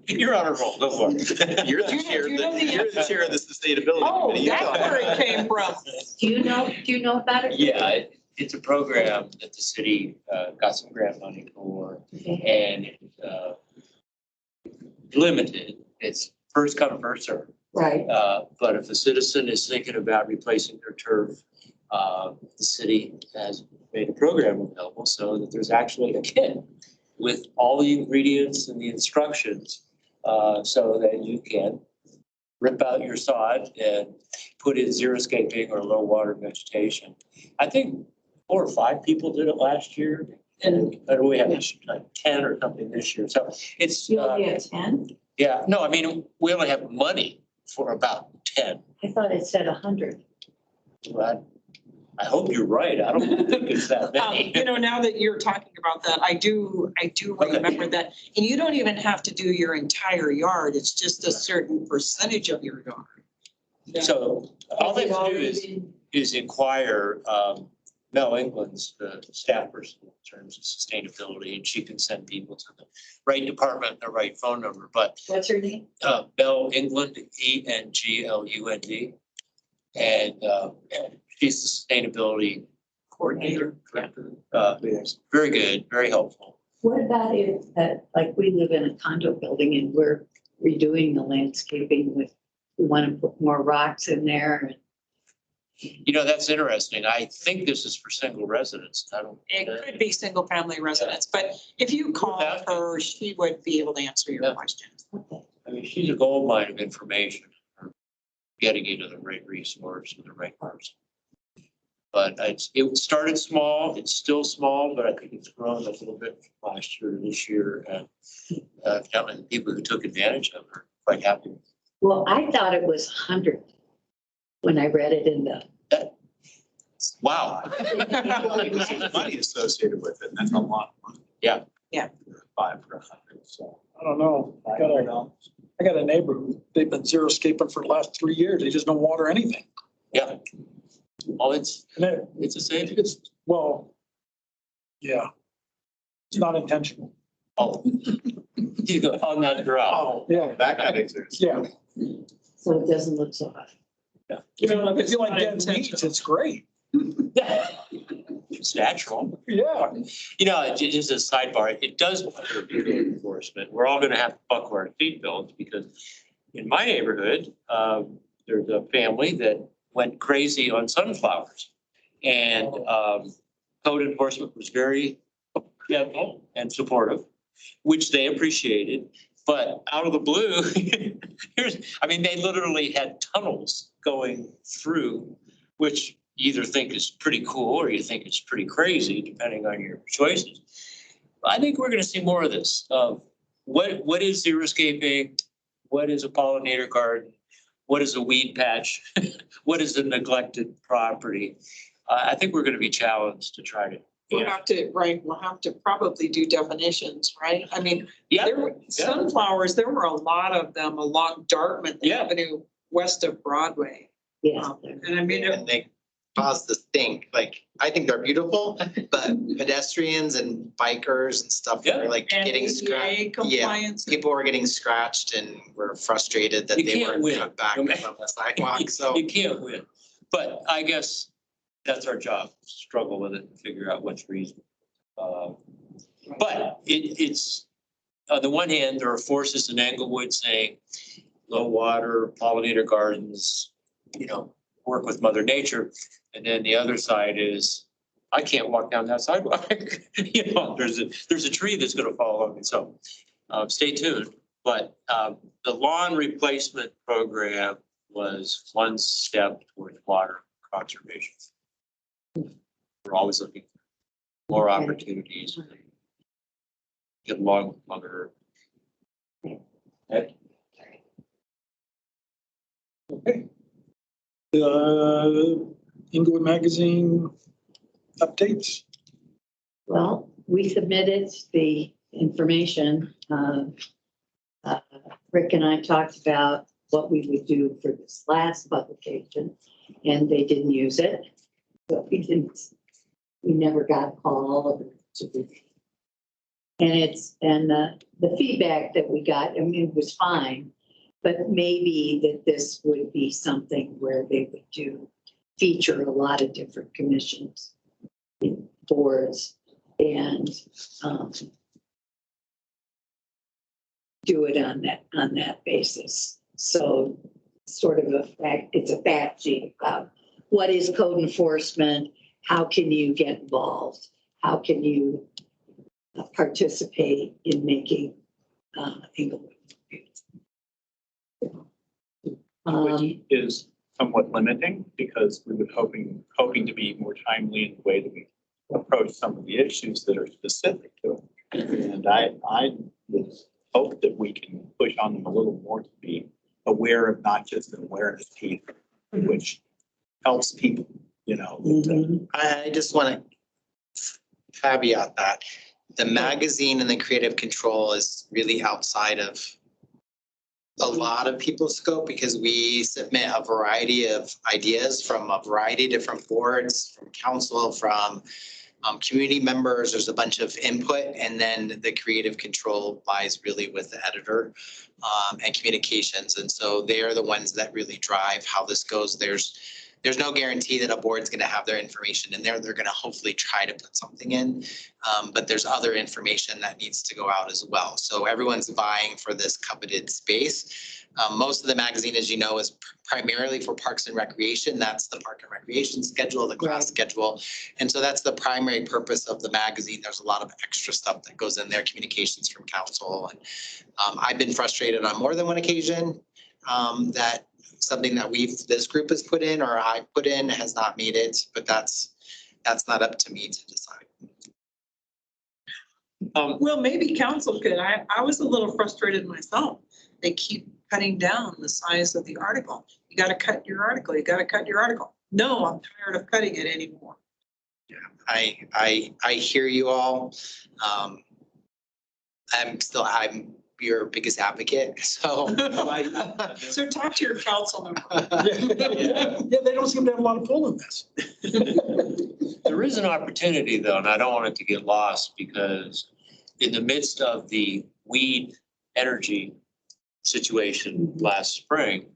You're on a roll, go for it. You're Do you know the you're the chair of the sustainability. oh, committee. You that's talk. where it came from. Do you know about it? Yeah, it's a program that the city got some grant money for, Okay. and it's limited. It's first come, first served. Right. But if a citizen is thinking about replacing their turf, the city has made a program available so that there's actually a kit with all the ingredients and the instructions, so that you can rip out your sod and put in xeriscaping or low water vegetation. I think 4 or 5 people did it last year, and we have like 10 or something this year. So it's You only have 10? yeah, no, I mean, we only have money for about 10. I thought it said 100. But I hope you're right. I don't think it's that many. You know, now that you're talking about that, I do remember that. And you don't even have to do your entire yard. It's just a certain percentage of your yard. So all they have to do is inquire Mel England's the staff person in terms of sustainability, and she can send people to the right department and the right phone number. But What's her name? Mel England, Englund, and she's the sustainability coordinator. Very good, very helpful. What about if, like, we live in a condo building and we're redoing the landscaping with, we want to put more rocks in there? You know, that's interesting. I think this is for single residents. I don't. It could be single family residence, but if you call her, she would be able to answer your Yeah. questions. Okay. I mean, she's a gold mine of information, for getting you to the right resource and the right person. But it started small, it's still small, but I think it's grown a little bit from last year to this year. And the people who took advantage of it are quite happy. Well, I thought it was 100 when I read it in the, Wow. There's money associated with it, and that's a lot of money. Yeah. Yeah. 5 for 100, so. I don't know. I got a neighbor who, they've been xeriscaping for the last 3 years. They just don't water anything. Yeah. Oh, it's And a savings. well, yeah. It's not intentional. Oh. You go on that ground. Oh, yeah, That kind of exists. yeah. so it doesn't look so hot. You know, if you like getting weeds, it's great. It's natural. Yeah. You know, just a sidebar, it does bother code enforcement. We're all gonna have to buckle our seatbelts because in my neighborhood, there's a family that went crazy on sunflowers. And code enforcement was very gentle and supportive, which they appreciated. But out of the blue, they literally had tunnels going through, which you either think is pretty cool or you think it's pretty crazy, depending on your choices. I think we're gonna see more of this. What is xeriscaping? What is a pollinator garden? What is a weed patch? What is a neglected property? I think we're gonna be challenged to try to. We'll have to probably do definitions, right? I mean, Yeah, there were sunflowers, there were a lot of them along Dartmouth Yeah. Avenue, west of Broadway. Yeah. And I mean, And they cause to think, like, I think they're beautiful, but pedestrians and bikers and stuff Yeah. are like and getting scratched. ADA compliance. People were getting scratched and were frustrated that You they can't weren't win. cut back No from the sidewalk, so. You can't win, but I guess that's our job, struggle with it and figure out what's reasonable. But it's, on the one hand, there are forces in Englewood saying low water, pollinator gardens, work with Mother Nature. And then the other side is, I can't walk down that sidewalk. There's a tree that's gonna fall on me, so stay tuned. But the lawn replacement program was one step towards water conservation. We're always looking for more opportunities. Get along with Mother Earth. Okay. Englewood Magazine updates. Well, we submitted the information. Rick and I talked about what we would do for this last publication, and they didn't use it. So we never got a call to do. And the feedback that we got, it was fine, but maybe that this would be something where they would feature a lot of different commissions, boards, and do it on that basis. So sort of it's a fact sheet about what is code enforcement, how can you get involved, how can you participate in making Englewood. Which is somewhat limiting because we were hoping to be more timely in the way that we approach some of the issues that are specific to it. And I would hope that we can push on them a little more to be aware of not just an awareness piece, which helps people, I just want to caveat that the magazine and the creative control is really outside of a lot of people's scope because we submit a variety of ideas from a variety of different boards, from council, from community members. There's a bunch of input, and then the creative control lies really with the editor and communications. And so they are the ones that really drive how this goes. There's there's no guarantee that a board's gonna have their information in there. They're gonna hopefully try to put something in. But there's other information that needs to go out as well. So everyone's vying for this coveted space. Most of the magazine, as you know, is primarily for Parks and Recreation. That's the Park and Recreation schedule, the class schedule. And so that's the primary purpose of the magazine. There's a lot of extra stuff that goes in there, communications from council. And I've been frustrated on more than one occasion that something that this group has put in or I put in has not made it, but that's not up to me to decide. Well, maybe council could. I was a little frustrated myself. They keep cutting down the size of the article. You gotta cut your article. You gotta cut your article. No, I'm tired of cutting it anymore. Yeah, I hear you all. I'm your biggest advocate, so. So talk to your council member. Yeah, they don't seem to have a lot of pull in this. There is an opportunity though, and I don't want it to get lost because in the midst of the weed energy situation last spring,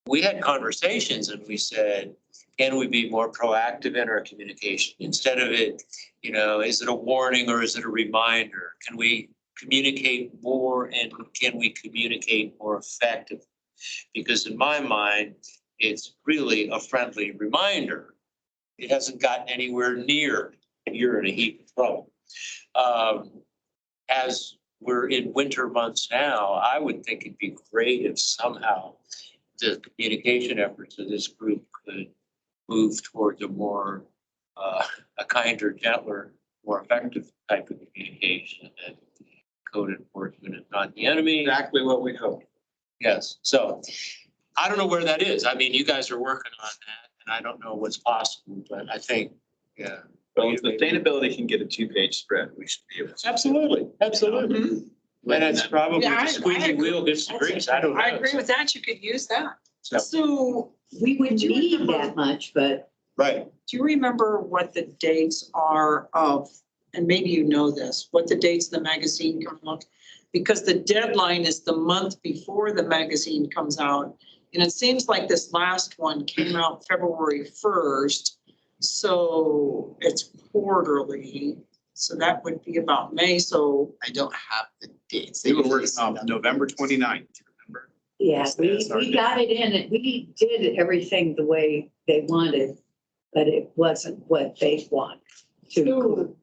we had conversations and we said, can we be more proactive in our communication? Instead of it, is it a warning or is it a reminder? Can we communicate more and can we communicate more effectively? Because in my mind, it's really a friendly reminder. It hasn't gotten anywhere near you're in a heap of trouble. As we're in winter months now, I would think it'd be great if somehow the communication efforts of this group could move towards a more, a kinder, gentler, more effective type of communication. And code enforcement is not the enemy. Exactly what we hope. Yes, so I don't know where that is. I mean, you guys are working on that and I don't know what's possible, but I think, yeah. Well, if sustainability can get a 2-page spread, we should be able to. Absolutely, absolutely. And it's probably Yeah, the squeaky wheel gets the grease. I don't know. I agree with that. You could use that. So, So We wouldn't Do you need remember- that much, but right. do you remember what the dates are of, and maybe you know this, what the dates of the magazine come out? Because the deadline is the month before the magazine comes out. And it seems like this last one came out February 1st. So it's quarterly. So that would be about May. So I don't have the dates. They were working on November 29th, remember? yeah, That's our we date. got it in and we did everything the way they wanted, but it wasn't what they want to.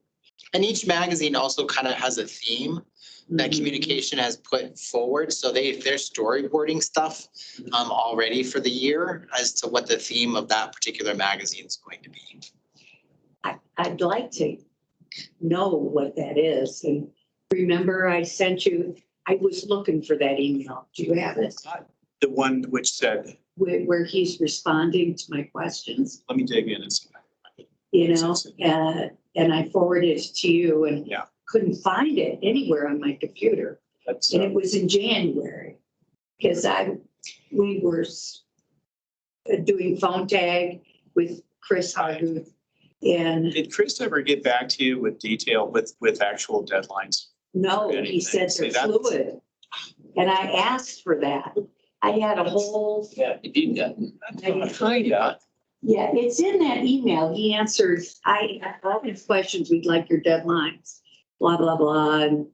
And each magazine also kind of has a theme that communication has put forward. So they're storyboarding stuff already for the year as to what the theme of that particular magazine is going to be. I'd like to know what that is. And remember, I sent you, I was looking for that email. Do you have it? The one which said, Where he's responding to my questions, let me dig in and see. and I forwarded it to you and Yeah. couldn't find it anywhere on my computer. That's, And it was in January, because we were doing phone tag with Chris Harder. And did Chris ever get back to you with detail with actual deadlines? no, he Anything. said See, they're that's- fluid. And I asked for that. I had a whole, Yeah, you did that. Kinda. yeah, it's in that email. He answered, all his questions, we'd like your deadlines, blah, blah, blah, and,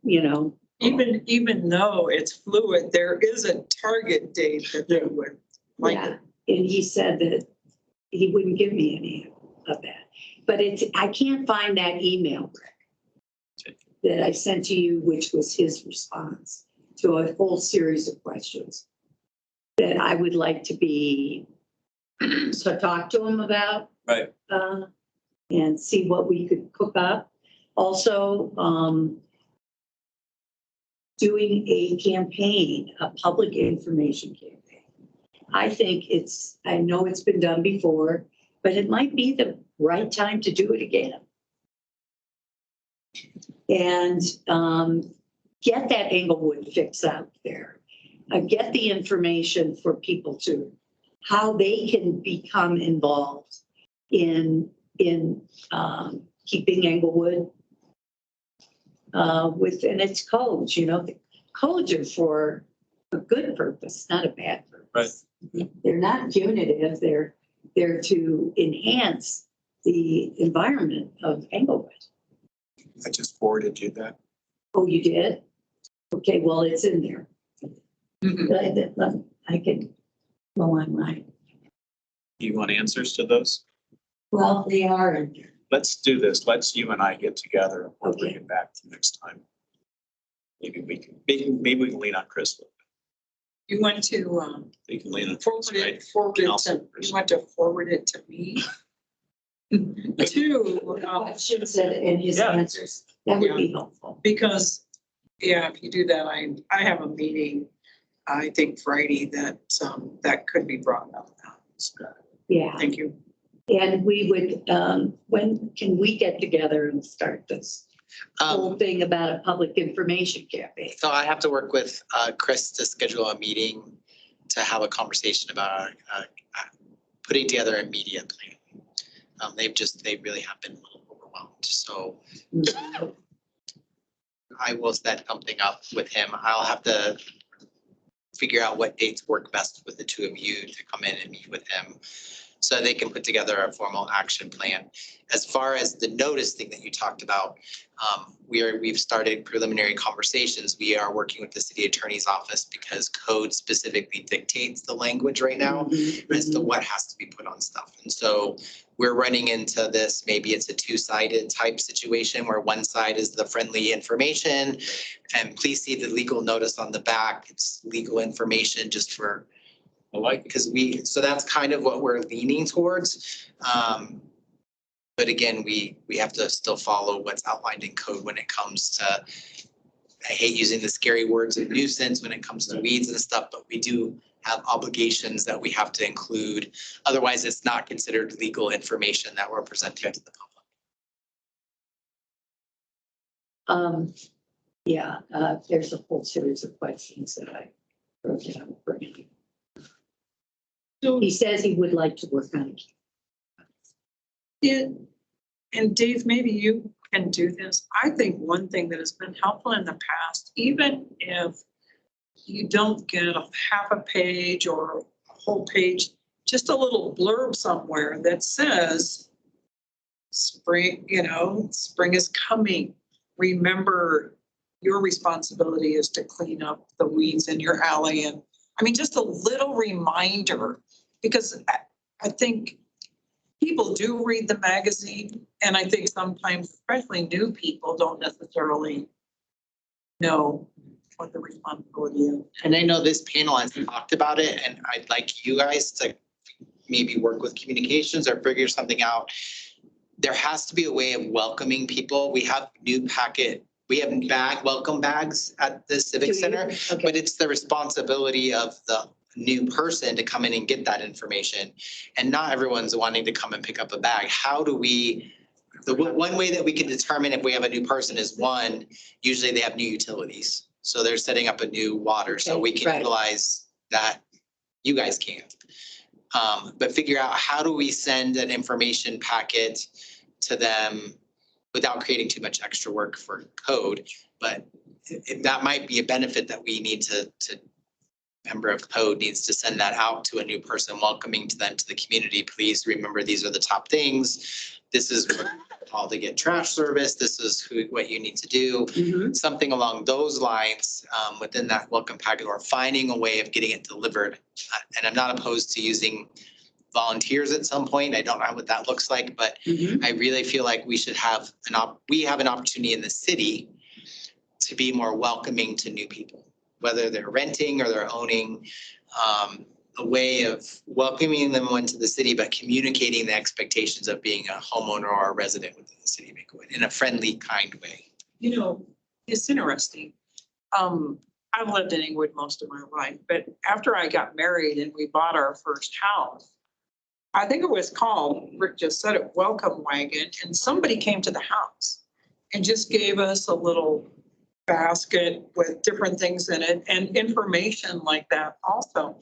even though it's fluid, there is a target date that they would like. yeah. And he said that he wouldn't give me any of that. But I can't find that email, Rick, that I sent to you, which was his response to a whole series of questions that I would like to be, so talk to him about. Right. And see what we could cook up. Also, doing a campaign, a public information campaign. I think I know it's been done before, but it might be the right time to do it again. And get that Englewood fix out there. Get the information for people to, how they can become involved in keeping Englewood within its codes. The codes are for a good purpose, not a bad purpose. They're not punitive. They're they're to enhance the environment of Englewood. I just forwarded you that. Oh, you did? Okay, well, it's in there. Mhm. I can go online. You want answers to those? Well, they are in there. Let's do this. Let's you and I get together and we'll bring Okay. it back to next time. Maybe we can lean on Crystal. You want to, We can lean on forward Crystal, right? it, forward it Council to, you person. want to forward it to me? To, Questions and his Yeah. answers. That would be helpful. because, yeah, if you do that, I have a meeting, I think Friday, that could be brought up. Yeah. Thank you. And we would, when can we get together and start this whole thing about a public information campaign? So I have to work with Chris to schedule a meeting to have a conversation about putting together a media plan. They really have been a little overwhelmed. So I will set something up with him. I'll have to figure out what dates work best with the two of you to come in and meet with him so they can put together a formal action plan. As far as the notice thing that you talked about, we've started preliminary conversations. We are working with the city attorney's office because code specifically dictates the language right now as to what has to be put on stuff. And so we're running into this, maybe it's a two-sided type situation where one side is the friendly information and please see the legal notice on the back. It's legal information just for I like it. because so that's kind of what we're leaning towards. But again, we have to still follow what's outlined in code when it comes to, I hate using the scary words of nuisance when it comes to weeds and stuff, but we do have obligations that we have to include. Otherwise, it's not considered legal information that we're presenting to the public. Yeah, there's a whole series of questions that I wrote down for him. He says he would like to work on it. And Dave, maybe you can do this. I think one thing that has been helpful in the past, even if you don't get a half a page or a whole page, just a little blurb somewhere that says, spring, spring is coming. Remember, your responsibility is to clean up the weeds in your alley. And I mean, just a little reminder, because I think people do read the magazine, and I think sometimes, especially new people, don't necessarily know what the responsibility is. And I know this panel has talked about it, and I'd like you guys to maybe work with communications or figure something out. There has to be a way of welcoming people. We have we have welcome bags at the Civic Do you? Center, Okay. but it's the responsibility of the new person to come in and get that information. And not everyone's wanting to come and pick up a bag. How do we, one way that we can determine if we have a new person is one, usually they have new utilities. So they're setting up a new water, so Okay, we can right. utilize that. You guys can't. But figure out how do we send an information packet to them without creating too much extra work for code. But that might be a benefit that we need to member of code needs to send that out to a new person, welcoming to them to the community. Please remember, these are the top things. This is how to get trash service. This is what you need to do. Something along those lines within that welcome packet, or finding a way of getting it delivered. And I'm not opposed to using volunteers at some point. I don't know what that looks like, but I really feel like we should have we have an opportunity in the city to be more welcoming to new people, whether they're renting or they're owning, a way of welcoming them into the city, but communicating the expectations of being a homeowner or a resident within the city of Englewood in a friendly, kind way. It's interesting. I've lived in Englewood most of my life, but after I got married and we bought our first house, I think it was called, Rick just said it, welcome wagon, and somebody came to the house and just gave us a little basket with different things in it and information like that also.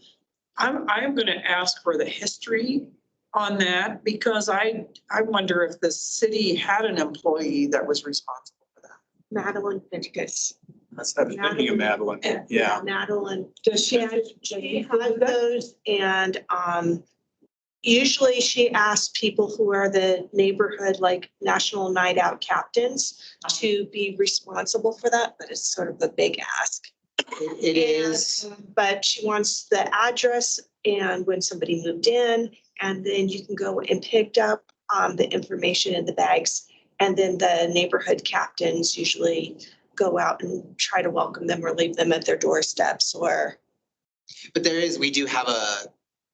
I'm going to ask for the history on that, because I wonder if the city had an employee that was responsible for that. Madeline Pincus. Let's have thinking of Madeline. Yeah. Madeline. Does she? She has those, and Usually she asks people who are the neighborhood, like national night out captains, to be responsible for that, but it's sort of a big ask. It is. But she wants the address and when somebody moved in, and then you can go and picked up the information in the bags. And then the neighborhood captains usually go out and try to welcome them or leave them at their doorsteps or. But we do have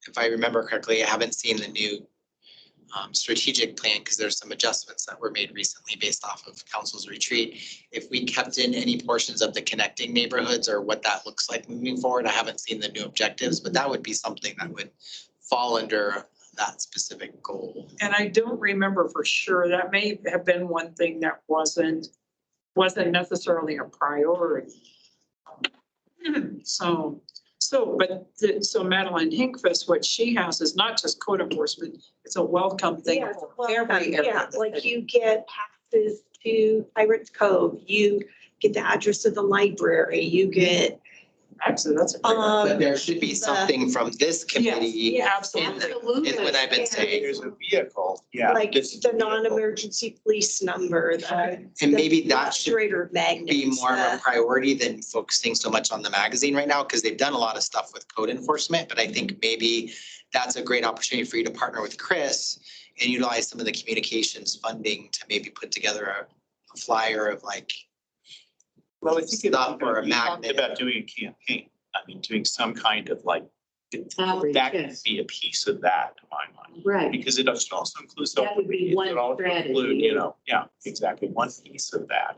if I remember correctly, I haven't seen the new strategic plan because there's some adjustments that were made recently based off of council's retreat. If we kept in any portions of the connecting neighborhoods or what that looks like moving forward, I haven't seen the new objectives, but that would be something that would fall under that specific goal. And I don't remember for sure, that may have been one thing that wasn't necessarily a priority. So Madeline Hinkfist, what she has is not just code enforcement, it's a welcome thing Yeah, for well, every yeah, area. like you get passes to Pirates Cove, you get the address of the library, you get, Actually, that's a great. But there should be something from this committee. Yeah, absolutely. Is what I've been saying. There's a vehicle, yeah. like this is the a vehicle. non-emergency police number, the. And maybe that should Illustrator magnets. be more of a the- priority than focusing so much on the magazine right now, because they've done a lot of stuff with code enforcement, but I think maybe that's a great opportunity for you to partner with Chris and utilize some of the communications funding to maybe put together a flyer of like, Well, I think Stuff or a we talked magnet. about doing a campaign. I mean, doing some kind of like, Outreach, that could yes. be a piece of that to my mind. Right. Because it also includes. That would be social media. one It also strategy, include, yeah. You know, yeah, exactly, one piece of that.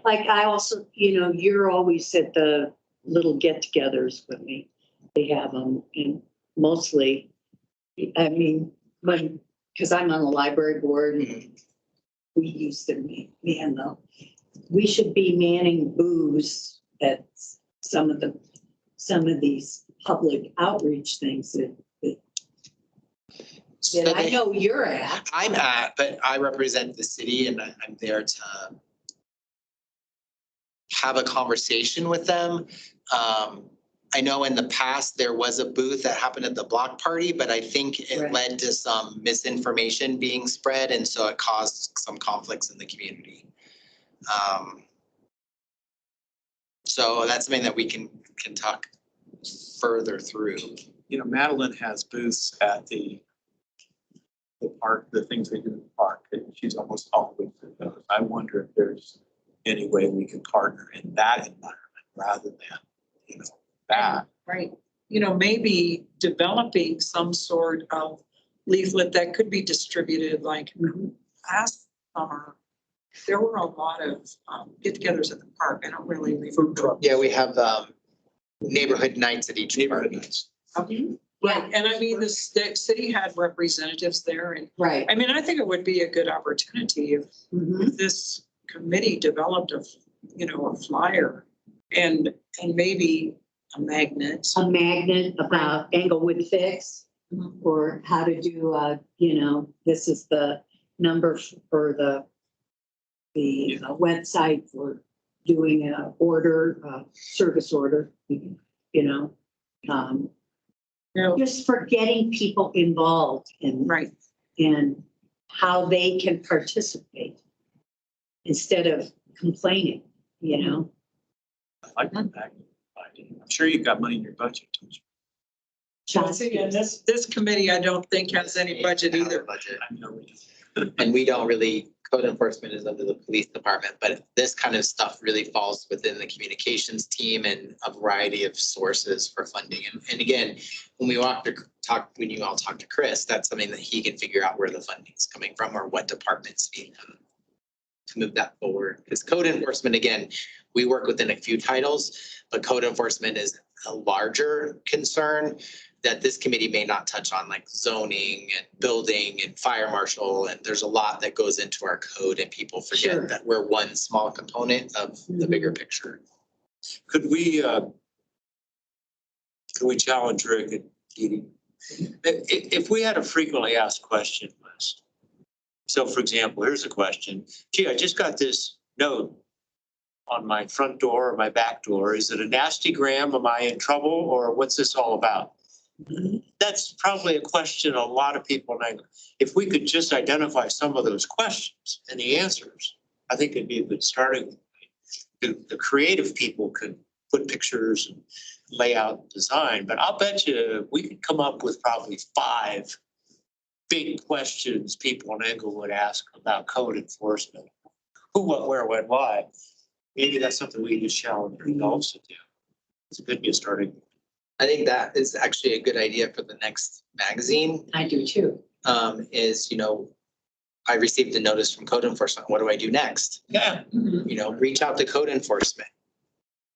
Like I also, you're always at the little get-togethers with me. They have them and mostly, I mean, because I'm on the library board and we used to man though. We should be manning booths at some of these public outreach things that I know you're at. I'm at, but I represent the city and I'm there to have a conversation with them. I know in the past, there was a booth that happened at the block party, but I think it Right. led to some misinformation being spread, and so it caused some conflicts in the community. So that's something that we can talk further through. You know, Madeline has booths at the park, the things they do in the park, and she's almost always through those. I wonder if there's any way we can partner in that environment rather than, that. Right. Maybe developing some sort of leaflet that could be distributed like last summer. There were a lot of get-togethers at the park. I don't really remember. Yeah, we have neighborhood nights at each Neighborhood park. nights. Right, and I mean, the city had representatives there, and Right. I mean, I think it would be a good opportunity if this committee developed a flyer and maybe a magnet. A magnet about Englewood Fix or how to do, this is the number for the website for doing a service order, just for getting people involved in Right. and how they can participate instead of complaining, I like that. I'm sure you've got money in your budget, don't you? Well, see, and this committee, I don't think has any budget either. Budget. I know we do. And we don't really, code enforcement is under the police department, but this kind of stuff really falls within the communications team and a variety of sources for funding. And again, when you all talk to Chris, that's something that he can figure out where the funding is coming from or what departments need to move that forward. Because code enforcement, again, we work within a few titles, but code enforcement is a larger concern that this committee may not touch on, like zoning and building and fire marshal. And there's a lot that goes into our code and people Sure. forget that we're one small component of the bigger picture. Could we challenge Rick and Edie? If we had a frequently asked question list. So for example, here's a question. Gee, I just got this note on my front door or my back door. Is it a nasty gram? Am I in trouble or what's this all about? That's probably a question a lot of people, if we could just identify some of those questions and the answers, I think it'd be a good starting point. The creative people could put pictures and lay out design, but I'll bet you we could come up with probably 5 big questions people in Englewood ask about code enforcement. Who, what, where, when, why. Maybe that's something we just challenge our adults to do. It's a good starting. I think that is actually a good idea for the next magazine. I do too. Is, I received a notice from code enforcement. What do I do next? Yeah. Reach out to code enforcement.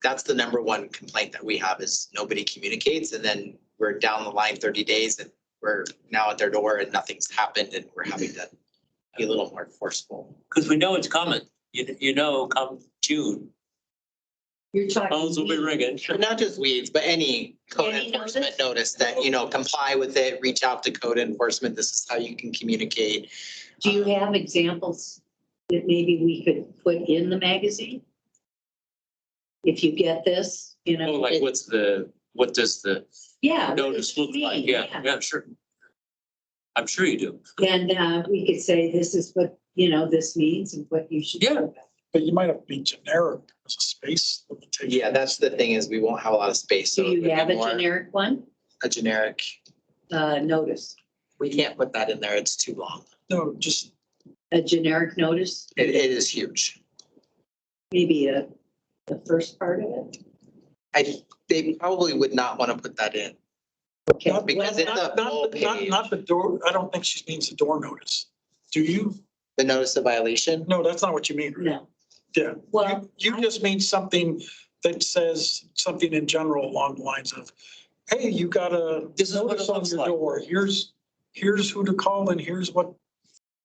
That's the number one complaint that we have is nobody communicates, and then we're down the line 30 days and we're now at their door and nothing's happened and we're having to be a little more forceful. Because we know it's coming. Come June, You're talking. phones will be ringing. But not just weeds, but any code Any enforcement notice that, comply with it, reach out to code enforcement. This is how you can communicate. Do you have examples that maybe we could put in the magazine? If you get this, Like what does the yeah. what notice does it look like? mean? Yeah, sure. I'm sure you do. And we could say, this is what, this means and what you should do. Yeah. But you might have to be generic, there's a space limitation. Yeah, that's the thing is we won't have a lot of space. Do So it would you be have a more generic one? a generic, Notice, we can't put that in there. It's too long. No, just, a generic notice, It is huge. maybe the first part of it? They probably would not want to put that in. Okay. not, Because not, it's a full not, page. not the door, I don't think she means the door notice. Do you? The notice of violation. No, that's not what you mean. Right? No. Yeah. Well, You just mean something that says something in general along the lines of, hey, you got a This is what notice it on looks your like. door. Here's who to call and here's what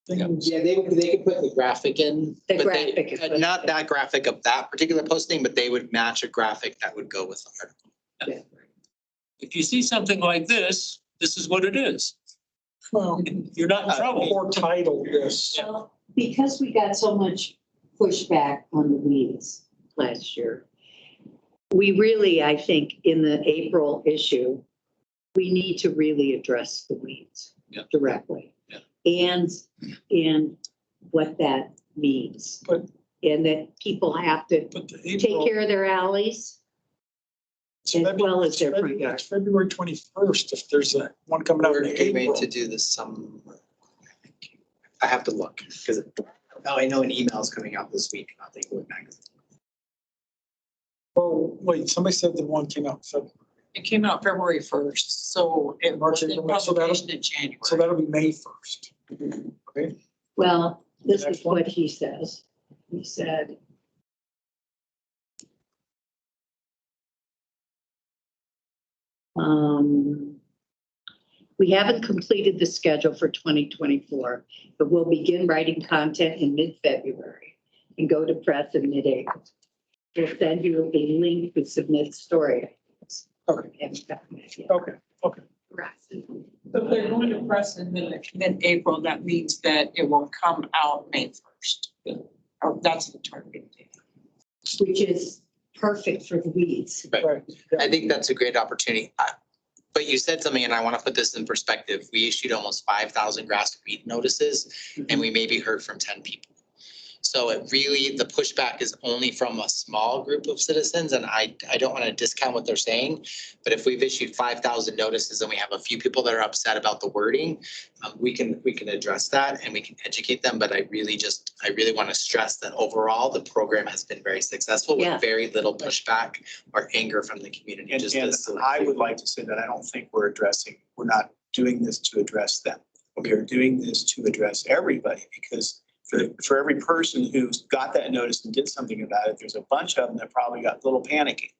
things. Yeah, they could put the graphic in. The but they- graphic is what- Not that graphic of that particular posting, but they would match a graphic that would go with the article. If you see something like this is what it is. Well, You're not in trouble. or title this. Well, because we got so much pushback on the weeds last year, we really, I think, in the April issue, we need to really address the weeds Yeah. directly. Yeah. And what that means. But- And that people have to But the take April, care of their alleys. it's as February- well as their it's front yard. It's February 21st, if there's one coming out We're in getting ready April. to do this I have to look because I know an email is coming out this week. I think Englewood magazine. Oh, wait, somebody said the one came out, so It came out February 1st, so it March, was in April, so that'll- publication in January. so that'll be May 1st. Okay, Well, this next is what he says. He said, we haven't completed the schedule for 2024, but we'll begin writing content in mid-February and go to press in mid-April. We'll send you a link to submit story. Okay. Haven't gotten that yet. okay. So if they're going to press in mid-April, that means that it will come out May 1st. Or that's the target date. Which is perfect for the weeds. Right. I think that's a great opportunity. But you said something, and I want to put this in perspective. We issued almost 5,000 grass weed notices, and we maybe heard from 10 people. So it really, the pushback is only from a small group of citizens, and I don't want to discount what they're saying. But if we've issued 5,000 notices and we have a few people that are upset about the wording, we can address that and we can educate them. But I really want to stress that overall, the program has been very successful Yeah. with very little pushback or anger from the community. And Just and this I would like to say that I don't think we're not doing this to address them. We are doing this to address everybody because for every person who's got that notice and did something about it, there's a bunch of them that probably got a little panicky.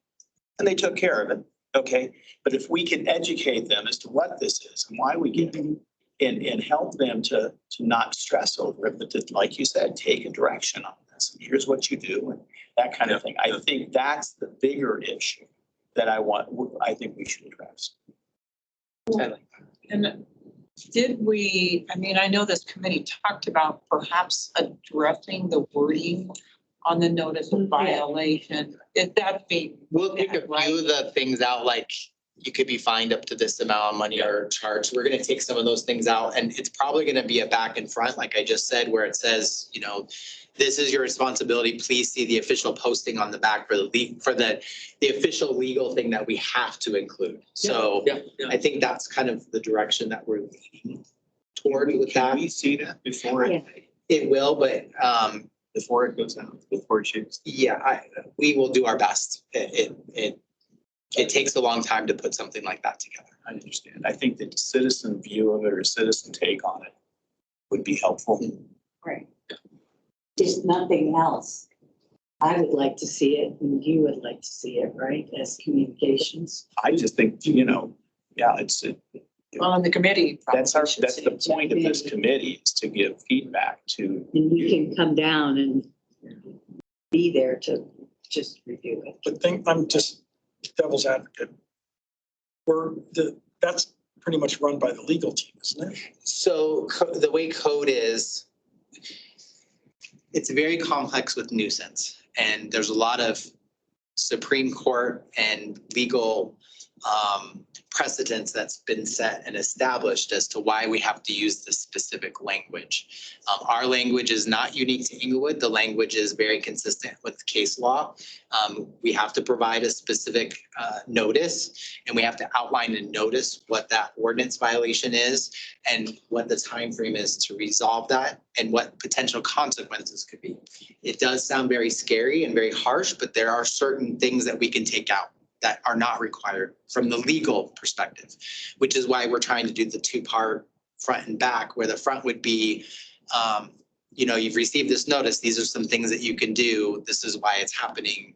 And they took care of it, okay? But if we can educate them as to what this is and why we get it and help them to not stress over it, but to, like you said, take a direction on this. And here's what you do and that kind of thing. I think that's the bigger issue that I think we should address. And I know this committee talked about perhaps addressing the wording on the notice of violation. If that be. We'll pick a few of the things out, like you could be fined up to this amount of money or charged. We're gonna take some of those things out, and it's probably gonna be a back and front, like I just said, where it says, you know, this is your responsibility. Please see the official posting on the back for the official legal thing that we have to include. So Yeah, I think that's kind of the direction that we're leaning toward with Can that. we see that before Yeah. It will, but before it goes out, before it shoots? yeah, we will do our best. It takes a long time to put something like that together. I understand. I think that citizen view of it or citizen take on it would be helpful. Right. Just nothing else. I would like to see it and you would like to see it, right, as communications. I just think, you know, yeah, it's, Well, on the committee. that's probably should that's say the it too. point of this committee is to give feedback to. And you can come down and be there to just review it. But I'm just devil's advocate. That's pretty much run by the legal team, isn't it? So the way code is, it's very complex with nuisance, and there's a lot of Supreme Court and legal precedents that's been set and established as to why we have to use this specific language. Our language is not unique to Englewood. The language is very consistent with case law. We have to provide a specific notice, and we have to outline and notice what that ordinance violation is and what the time frame is to resolve that and what potential consequences could be. It does sound very scary and very harsh, but there are certain things that we can take out that are not required from the legal perspective, which is why we're trying to do the two-part front and back, where the front would be, you know, you've received this notice. These are some things that you can do. This is why it's happening.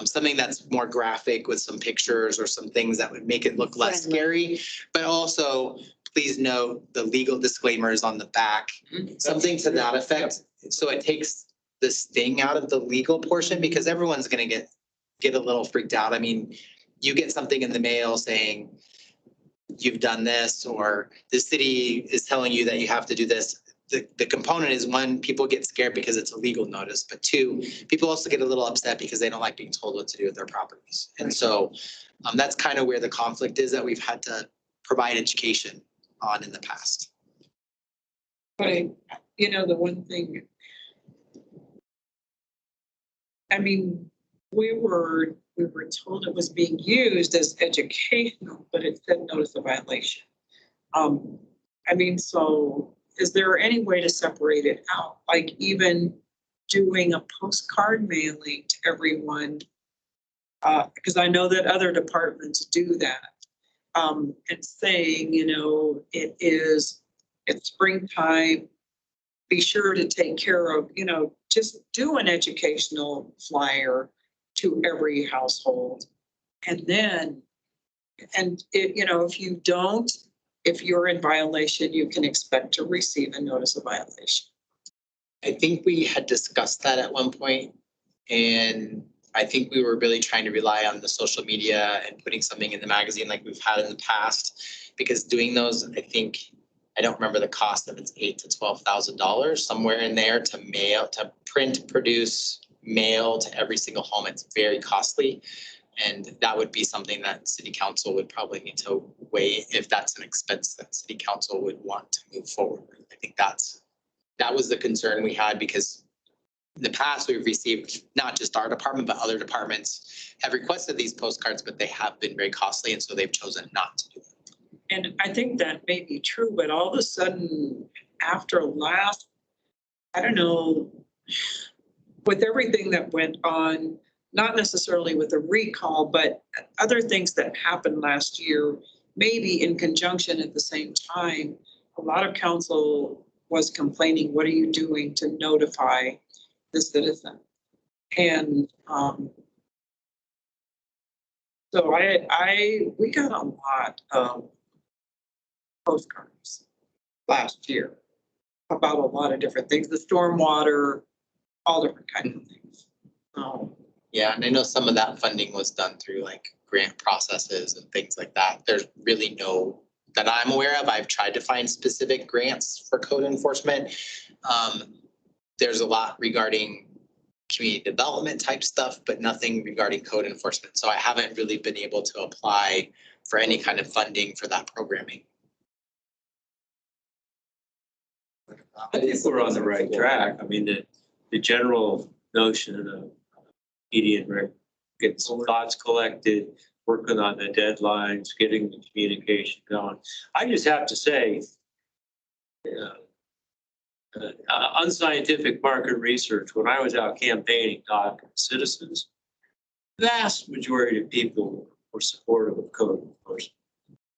Something that's more graphic with some pictures or some things that would make it look less scary, but also please note the legal disclaimers on the back, something to that effect. So it takes the sting out of the legal portion, because everyone's going to get a little freaked out. I mean, you get something in the mail saying you've done this, or the city is telling you that you have to do this. The component is, one, people get scared because it's a legal notice, but two, people also get a little upset because they don't like being told what to do with their properties. And so that's kind of where the conflict is that we've had to provide education on in the past. But you know, the one thing, I mean, we were told it was being used as educational, but it said notice of violation. I mean, so is there any way to separate it out? Like even doing a postcard mailing to everyone? Because I know that other departments do that. And saying, you know, it's springtime, be sure to take care of, you know, just do an educational flyer to every household. And then, you know, if you're in violation, you can expect to receive a notice of violation. I think we had discussed that at one point, and I think we were really trying to rely on the social media and putting something in the magazine like we've had in the past, because doing those, I don't remember the cost of it's $8,000 to $12,000, somewhere in there, to print, produce, mail to every single home. It's very costly. And that would be something that city council would probably need to weigh if that's an expense that city council would want to move forward. I think that was the concern we had, because in the past we've received, not just our department, but other departments have requested these postcards, but they have been very costly. And so they've chosen not to do it. And I think that may be true, but all of a sudden after last, I don't know, with everything that went on, not necessarily with the recall, but other things that happened last year, maybe in conjunction at the same time, a lot of council was complaining, what are you doing to notify the citizen? And so we got a lot of postcards last year about a lot of different things, the stormwater, all different kinds of things. Yeah, and I know some of that funding was done through like grant processes and things like that. There's really no, that I'm aware of. I've tried to find specific grants for code enforcement. There's a lot regarding community development type stuff, but nothing regarding code enforcement. So I haven't really been able to apply for any kind of funding for that programming. I think we're on the right track. I mean, the general notion of median rate, getting some thoughts collected, working on the deadlines, getting the communication going. I just have to say, unscientific market research, when I was out campaigning, talking to citizens, vast majority of people were supportive of code enforcement.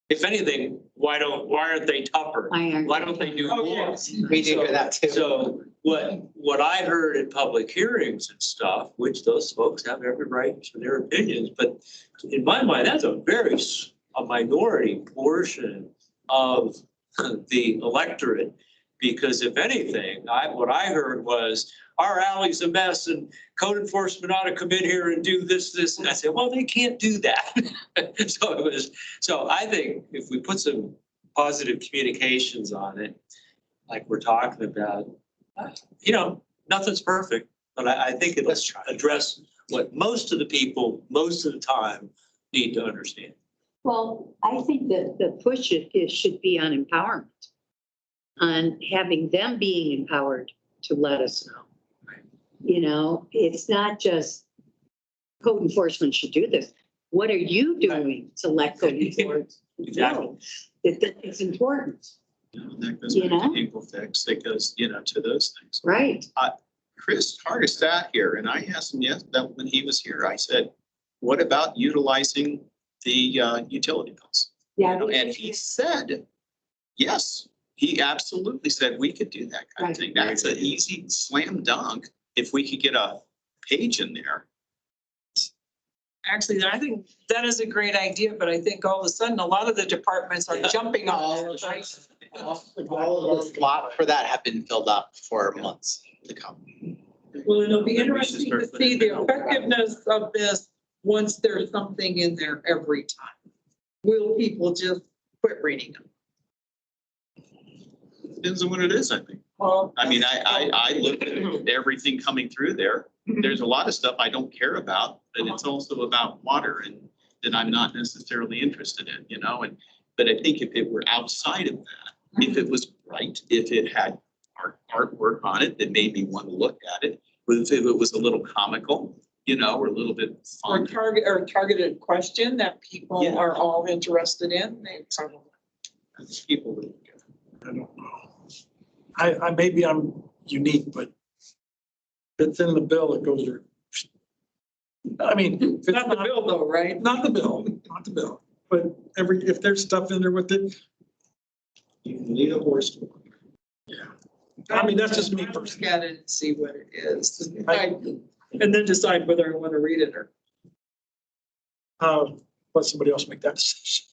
If anything, why aren't they tougher? Why don't they do more? We do hear that too. So what I heard in public hearings and stuff, which those folks have every right to their opinions, but in my mind, that's a minority portion of the electorate. Because if anything, what I heard was our alley's a mess and code enforcement ought to come in here and do this. And I said, well, they can't do that. So I think if we put some positive communications on it, like we're talking about, nothing's perfect, but I think it'll address what most of the people, most of the time need to understand. Well, I think that the push it should be on empowerment, on having them being empowered to let us know. It's not just code enforcement should do this. What are you doing to let code enforcement know that it's important? That goes back to equal fix. It goes, to those things. Right. Chris Carter sat here and I asked him, that when he was here, I said, what about utilizing the utility bills? Yeah. And he said, yes, he absolutely said we could do that kind of thing. That's an easy slam dunk if we could get a page in there. Actually, I think that is a great idea, but I think all of a sudden, a lot of the departments are jumping on it, right? All of the slots for that have been filled up for months to come. Well, it'll be Then we should interesting to start putting see it the out. effectiveness of this once there's something in there every time. Will people just quit reading them? Depends on what it is, I think. Well, I mean, I look at everything coming through there. There's a lot of stuff I don't care about, but it's also about water and that I'm not necessarily interested in, but I think if it were outside of that, if it was bright, if it had artwork on it that made me want to look at it, if it was a little comical, or a little bit or fun. targeted question that people Yeah. are all interested in. People would. I don't know. I maybe I'm unique, but if it's in the bill, it goes there. I mean, if it's Not the bill though, right? Not the bill, but if there's stuff in there with it, You can lead a horse to water. yeah. I mean, that's just me Look personally. at it and see what it is. And then decide whether I want to read it or. Let somebody else make that decision.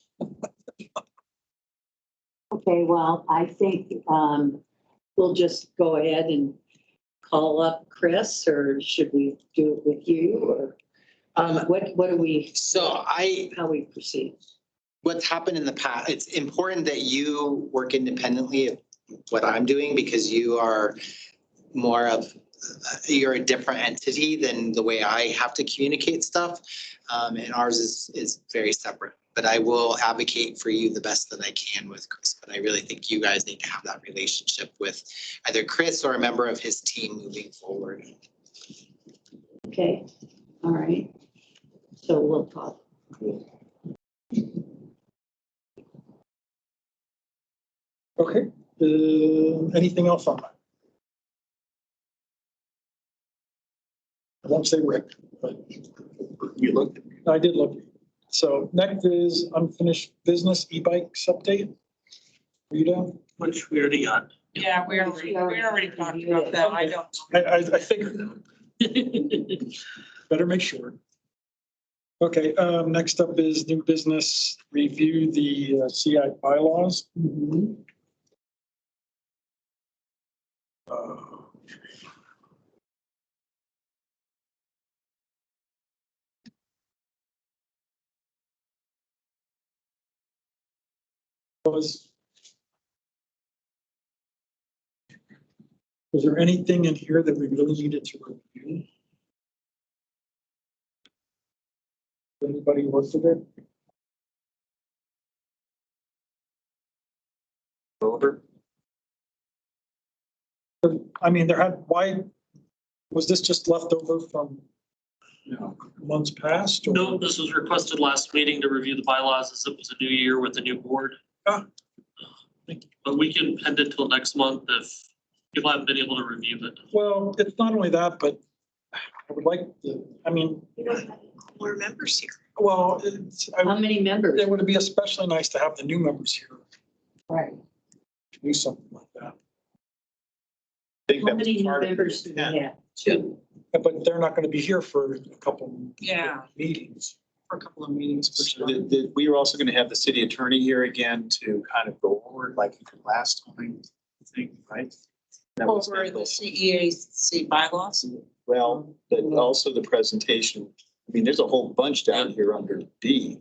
Okay, well, I think we'll just go ahead and call up Chris, or should we do it with you, or what do we, So how we proceed? what's happened in the past, it's important that you work independently of what I'm doing because you are you're a different entity than the way I have to communicate stuff. And ours is very separate, but I will advocate for you the best that I can with Chris. But I really think you guys need to have that relationship with either Chris or a member of his team moving forward. Okay, all right. So we'll talk. Okay, anything else on that? I won't say Rick, but You looked at me. I did look. So next is unfinished business e-bikes update. Rita, Which we already got. Yeah, we already talked about that. I don't. I figured better make sure. Okay, next up is new business, review the CEAC bylaws. Was there anything in here that we really needed to review? Anybody looked at it? Over. I mean, why, was this just left over from No. months past? or- No, this was requested last meeting to review the bylaws as it was a new year with the new board. Ah. But we can pend it till next month if people haven't been able to review it. Well, it's not only that, but I would like, I mean, We don't have more members here. well, How many members? it would be especially nice to have the new members here Right. to do something like that. I think How that was many new part of members it. do we have? Two, But they're not going to be here for a couple yeah, meetings. for a couple of meetings for So sure. we were also going to have the city attorney here again to kind of go over like he did last time, I think, right? That was Over my the goal. CEAC bylaws. Well, but also the presentation. I mean, there's a whole bunch down here under B.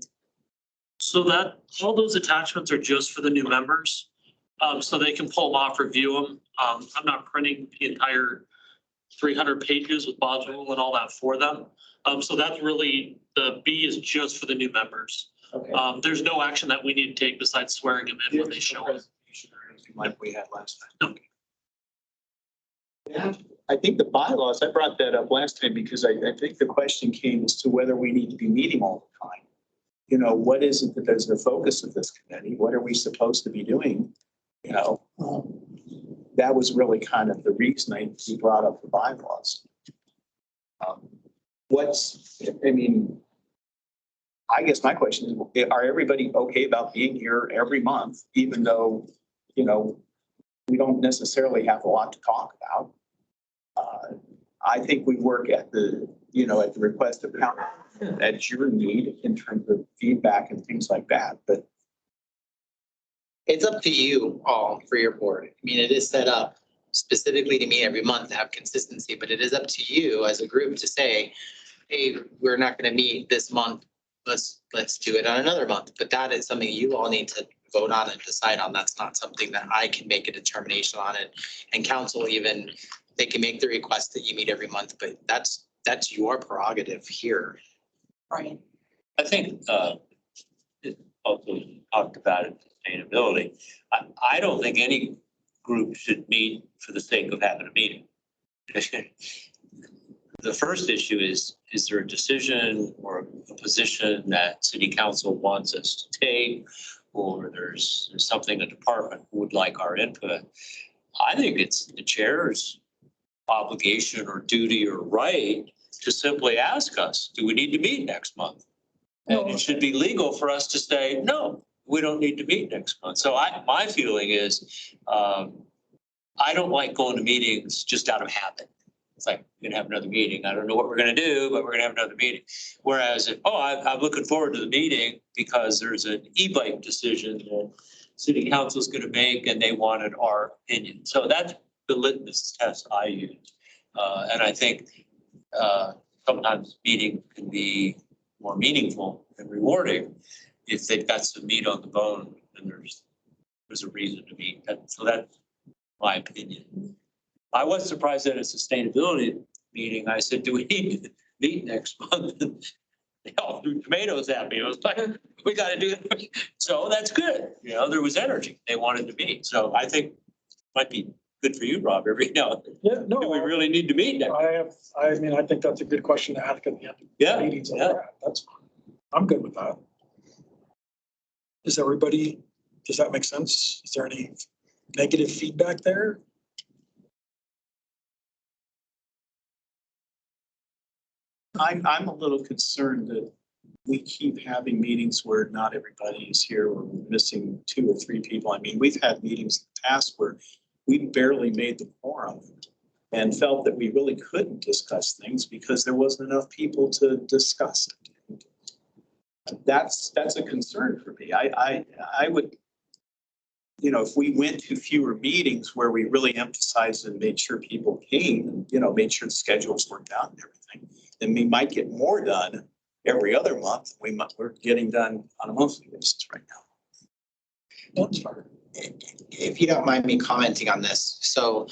So that, all those attachments are just for the new members. So they can pull them off, review them. I'm not printing the entire 300 pages with Bob's rule and all that for them. So that's really, the B is just for the new members. Okay. There's no action that we need to take besides swearing them in when they show up. Like we had last time. Yeah, I think the bylaws, I brought that up last time because I think the question came as to whether we need to be meeting all the time. You know, what is it that is the focus of this committee? What are we supposed to be doing? You know, that was really kind of the reason he brought up the bylaws. I mean, I guess my question is, are everybody okay about being here every month, even though, you know, we don't necessarily have a lot to talk about? I think we work at the request of council, at your need in terms of feedback and things like that, but It's up to you all for your board. I mean, it is set up specifically to meet every month to have consistency, but it is up to you as a group to say, hey, we're not going to meet this month. Let's do it on another month. But that is something you all need to vote on and decide on. That's not something that I can make a determination on it. And council even, they can make the request that you meet every month, but that's your prerogative here. Right. I think it also talked about it, sustainability. I don't think any group should meet for the sake of having a meeting. The first issue is there a decision or a position that city council wants us to take? Or there's something a department would like our input? I think it's the chair's obligation or duty or right to simply ask us, do we need to meet next month? And it should be legal for us to say, no, we don't need to meet next month. So my feeling is, I don't like going to meetings just out of habit. It's like, we're gonna have another meeting. I don't know what we're gonna do, but we're gonna have another meeting. Whereas, I'm looking forward to the meeting because there's an e-bike decision that city council's gonna make and they wanted our opinion. So that's the litmus test I use. And I think sometimes meeting can be more meaningful and rewarding if they've got some meat on the bone and there's a reason to meet. So that's my opinion. I was surprised at a sustainability meeting. I said, do we need to meet next month? They all threw tomatoes at me. I was like, we got to do it. So that's good. You know, there was energy. They wanted to meet. So I think it might be good for you, Rob, every now and then. Yeah, no. Do we really need to meet next? I think that's a good question to ask at the end of Yeah, meetings. Like yeah. that. That's, I'm good with that. Does that make sense? Is there any negative feedback there? I'm a little concerned that we keep having meetings where not everybody is here. We're missing 2 or 3 people. I mean, we've had meetings in the past where we barely made the quorum and felt that we really couldn't discuss things because there wasn't enough people to discuss it. That's a concern for me. I would, if we went to fewer meetings where we really emphasized and made sure people came, and, made sure the schedules worked out and everything, then we might get more done every other month. We're getting done on a monthly basis right now. That's fine. If you don't mind me commenting on this, so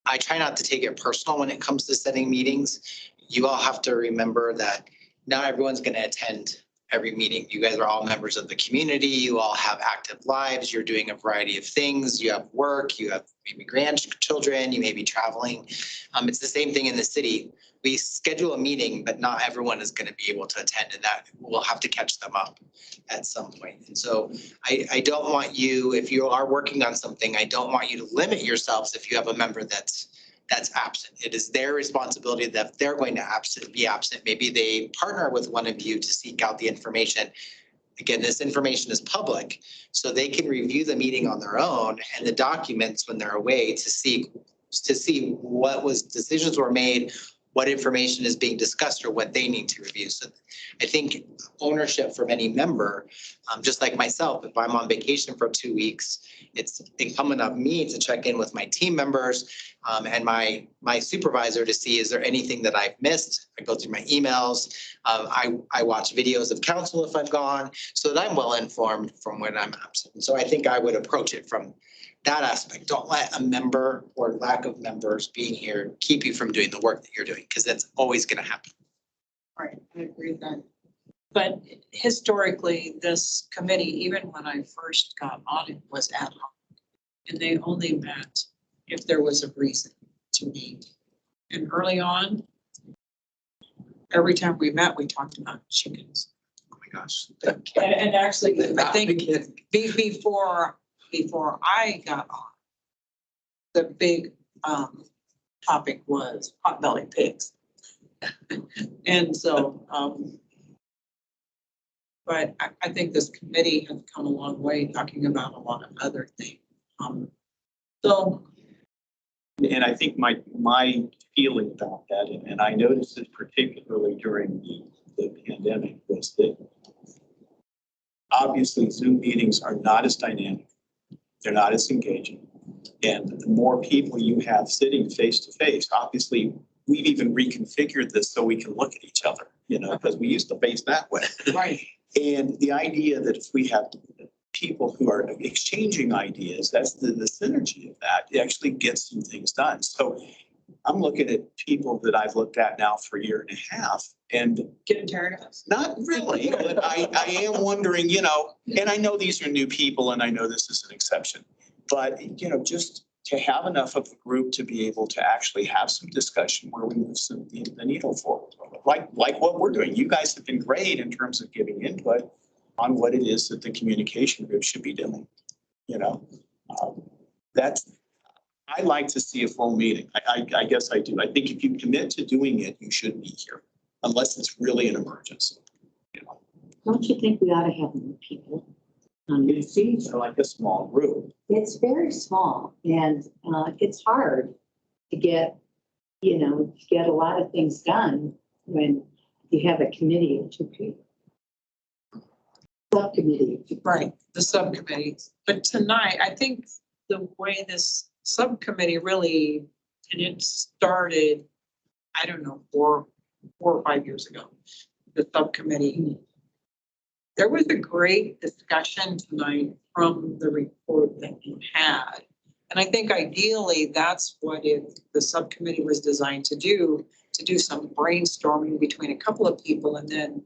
I try not to take it personal when it comes to setting meetings. You all have to remember that not everyone's going to attend every meeting. You guys are all members of the community. You all have active lives. You're doing a variety of things. You have work, you have maybe grandchildren, you may be traveling. It's the same thing in the city. We schedule a meeting, but not everyone is going to be able to attend, and that we'll have to catch them up at some point. And so I don't want you, if you are working on something, I don't want you to limit yourselves if you have a member that's absent. It is their responsibility that if they're going to be absent. Maybe they partner with one of you to seek out the information. Again, this information is public, so they can review the meeting on their own and the documents when they're away to see what decisions were made, what information is being discussed, or what they need to review. So I think ownership from any member, just like myself, if I'm on vacation for 2 weeks, it's incumbent on me to check in with my team members and my supervisor to see, is there anything that I've missed? I go through my emails. I watch videos of council if I'm gone, so that I'm well informed from when I'm absent. And so I think I would approach it from that aspect. Don't let a member or lack of members being here keep you from doing the work that you're doing, because that's always going to happen. Right, I agree with that. But historically, this committee, even when I first got on it, was ad hoc. And they only met if there was a reason to meet. And early on, every time we met, we talked about chickens. Oh my gosh. And actually, I think before I got on, the big topic was potbelly pigs. And so, but I think this committee has come a long way talking about a lot of other things. So, And I think my feeling about that, and I noticed it particularly during the pandemic, was that obviously Zoom meetings are not as dynamic. They're not as engaging. And the more people you have sitting face to face, obviously we've even reconfigured this so we can look at each other, because we used to face that way. right. And the idea that if we have people who are exchanging ideas, that's the synergy of that. It actually gets some things done. So I'm looking at people that I've looked at now for a year and a half, and Getting tired of us. not really, but I am wondering, and I know these are new people and I know this is an exception, but, just to have enough of a group to be able to actually have some discussion where we move the needle forward, like what we're doing. You guys have been great in terms of giving input on what it is that the communication group should be doing. I like to see a full meeting. I guess I do. I think if you commit to doing it, you should be here, unless it's really an emergency. Don't you think we ought to have more people on these seats? Or like a small group. It's very small and it's hard to get, to get a lot of things done when you have a committee of 2 people. Subcommittee of 2 people. Right, the subcommittees. But tonight, I think the way this subcommittee really, and it started, I don't know, 4 or 5 years ago, the subcommittee. There was a great discussion tonight from the report that you had. And I think ideally that's what the subcommittee was designed to do some brainstorming between a couple of people and then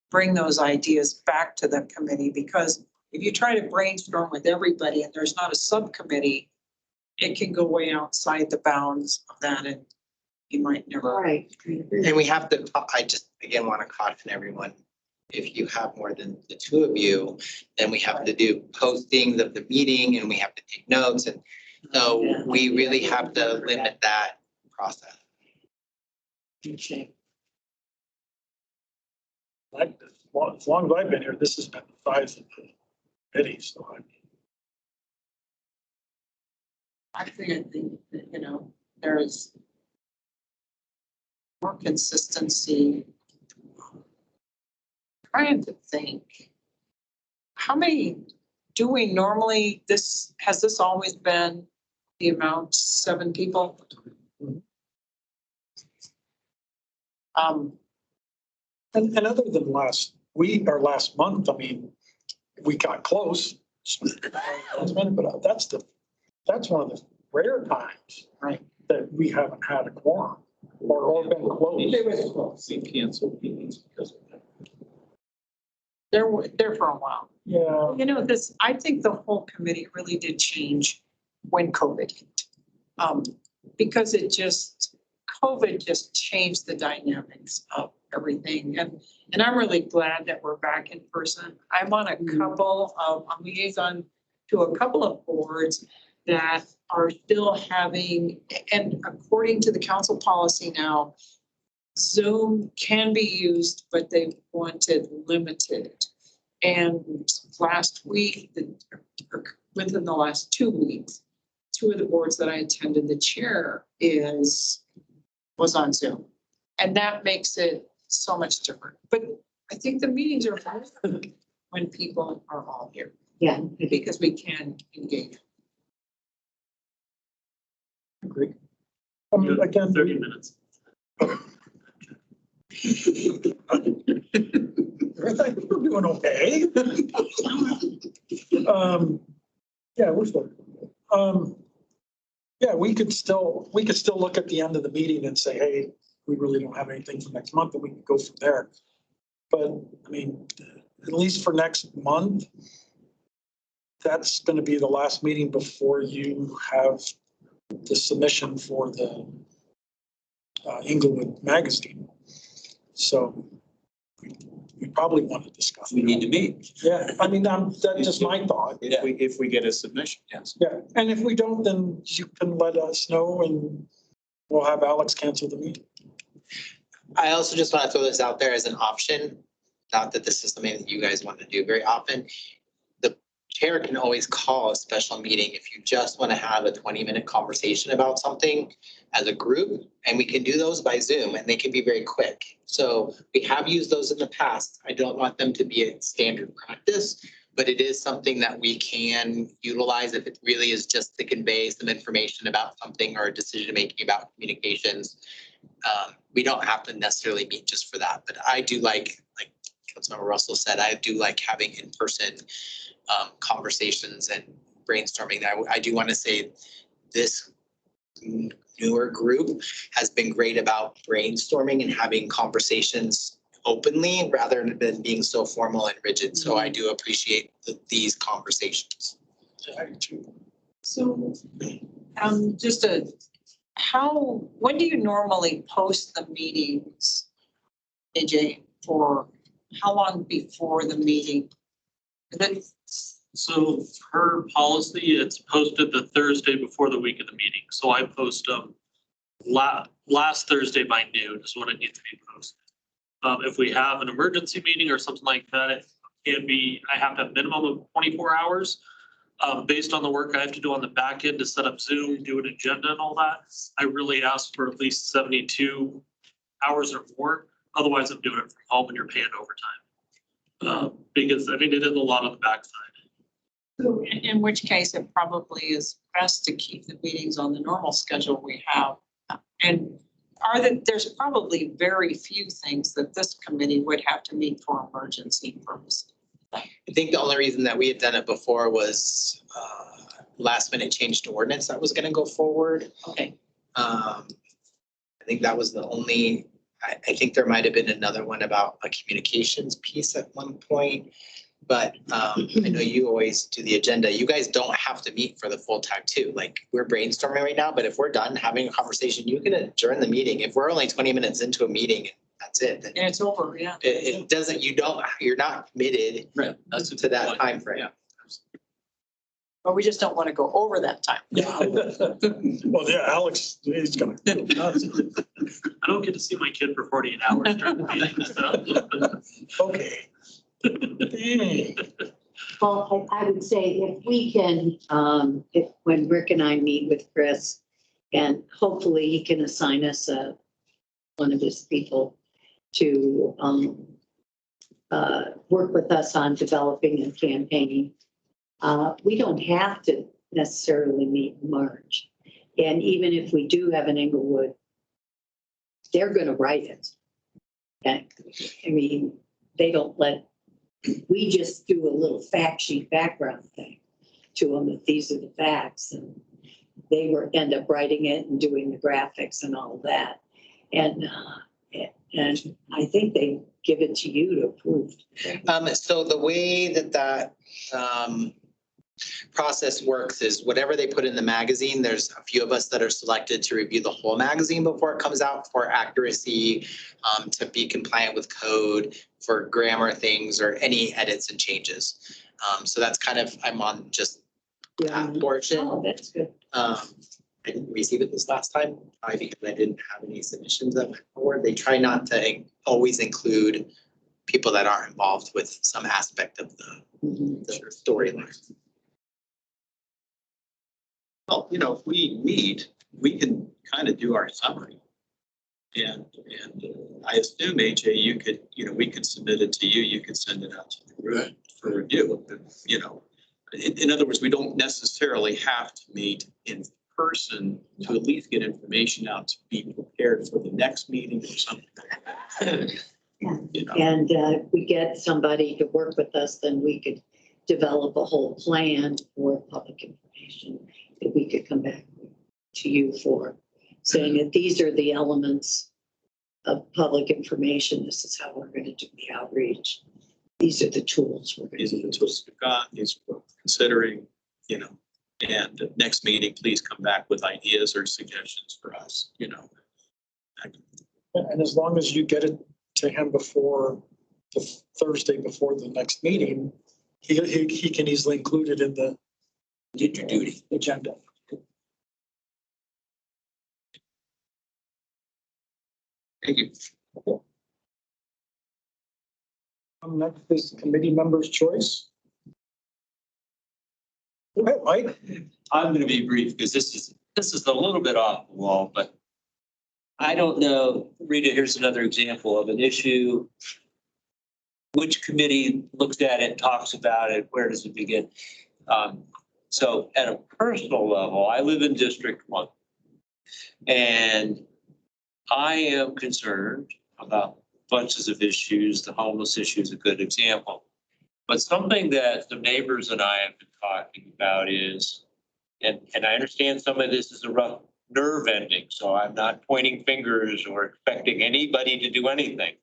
bring those ideas back to the committee. Because if you try to brainstorm with everybody and there's not a subcommittee, it can go way outside the bounds of that and you might never. Right. And we have to, I just, again, want to caution everyone, if you have more than the 2 of you, then we have to do postings of the meeting and we have to take notes. And so we really have to limit that process. Okay. As long as I've been here, this has been the size of the committee, so Actually, I think that, there's more consistency. Trying to think, how many do we normally, has this always been the amount, 7 people? And other than last week or last month, I mean, we got close. But that's one of the rare times, right, that we haven't had a quorum or been close. We canceled meetings because of that. There for a while. Yeah, You know, this, I think the whole committee really did change when COVID hit. Because COVID just changed the dynamics of everything. And I'm really glad that we're back in person. I'm on a couple of, I'm liaison to a couple of boards that are still having, and according to the council policy now, Zoom can be used, but they want it limited. And last week, within the last 2 weeks, 2 of the boards that I attended, the chair was on Zoom. And that makes it so much different. But I think the meetings are better when people are all here Yeah. because we can engage. agree. Again, 30 minutes. we're doing okay. Yeah, we're still. Yeah, we could still look at the end of the meeting and say, hey, we really don't have anything for next month, and we can go from there. But I mean, at least for next month, that's going to be the last meeting before you have the submission for the Englewood magazine. So we probably want to discuss. We need to meet. Yeah, I mean, that's just my thought. If we get a submission, yes. Yeah, and if we don't, then you can let us know and we'll have Alex cancel the meeting. I also just want to throw this out there as an option. Not that this is something that you guys want to do very often. The chair can always call a special meeting if you just want to have a 20-minute conversation about something as a group. And we can do those by Zoom and they can be very quick. So we have used those in the past. I don't want them to be a standard practice, but it is something that we can utilize if it really is just to convey some information about something or a decision making about communications. We don't have to necessarily meet just for that, but I do like Councilmember Russell said, I do like having in-person conversations and brainstorming. I do want to say this newer group has been great about brainstorming and having conversations openly rather than being so formal and rigid. So I do appreciate these conversations. So, when do you normally post the meetings, AJ, for how long before the meeting? And then, So per policy, it's posted the Thursday before the week of the meeting. So I post them last Thursday by noon is when it needs to be posted. If we have an emergency meeting or something like that, it can be, I have to have a minimum of 24 hours. Based on the work I have to do on the back end to set up Zoom, do an agenda and all that, I really ask for at least 72 hours or more. Otherwise, I'm doing it from home and you're paying overtime. Because I mean, it is a lot on the backside. so in which case it probably is best to keep the meetings on the normal schedule we have. And there's probably very few things that this committee would have to meet for emergency purposes. I think the only reason that we had done it before was last minute change to ordinance that was going to go forward. Okay. I think that was the only, I think there might have been another one about a communications piece at one point. But I know you always do the agenda. You guys don't have to meet for the full time too. Like we're brainstorming right now, but if we're done having a conversation, you can adjourn the meeting. If we're only 20 minutes into a meeting, that's it. Then And it's over, yeah. it doesn't, you're not committed Right. That's to that time frame. Yeah. But we just don't want to go over that time. Well, yeah, Alex, he's gonna. I don't get to see my kid for 48 hours during the meeting. So. Okay. Dang. Well, I would say if we can, when Rick and I meet with Chris, and hopefully he can assign us one of his people to work with us on developing and campaigning. We don't have to necessarily meet in March. And even if we do have an Englewood, they're going to write it. Okay. I mean, they don't we just do a little fact sheet background thing to them that these are the facts, and they end up writing it and doing the graphics and all of that. And I think they give it to you to approve. So the way that process works is whatever they put in the magazine, there's a few of us that are selected to review the whole magazine before it comes out for accuracy, to be compliant with code, for grammar things or any edits and changes. So that's kind of, I'm on just that portion. Oh, that's good. I didn't receive it this last time, because I didn't have any submissions that went forward. They try not to always include people that aren't involved with some aspect of the storyline. Well, if we meet, we can kind of do our summary. And I assume, AJ, you could, we could submit it to you, you could send it out to the group for review, In other words, we don't necessarily have to meet in person to at least get information out to be prepared for the next meeting or something. And if we get somebody to work with us, then we could develop a whole plan for public information that we could come back to you for, saying that these are the elements of public information. This is how we're going to do the outreach. These are the tools we're going to These are the use. tools we've got, these we're considering, and next meeting, please come back with ideas or suggestions for us, And as long as you get it to him before the Thursday before the next meeting, he can easily include it in the Did your duty. agenda. Thank you. Next is committee members' choice. Go ahead, Mike. I'm going to be brief because this is a little bit off the wall, but I don't know. Rita, here's another example of an issue. Which committee looks at it, talks about it? Where does it begin? So at a personal level, I live in District 1. And I am concerned about bunches of issues. The homeless issue is a good example. But something that the neighbors and I have been talking about is, and I understand some of this is a rough nerve ending, so I'm not pointing fingers or expecting anybody to do anything.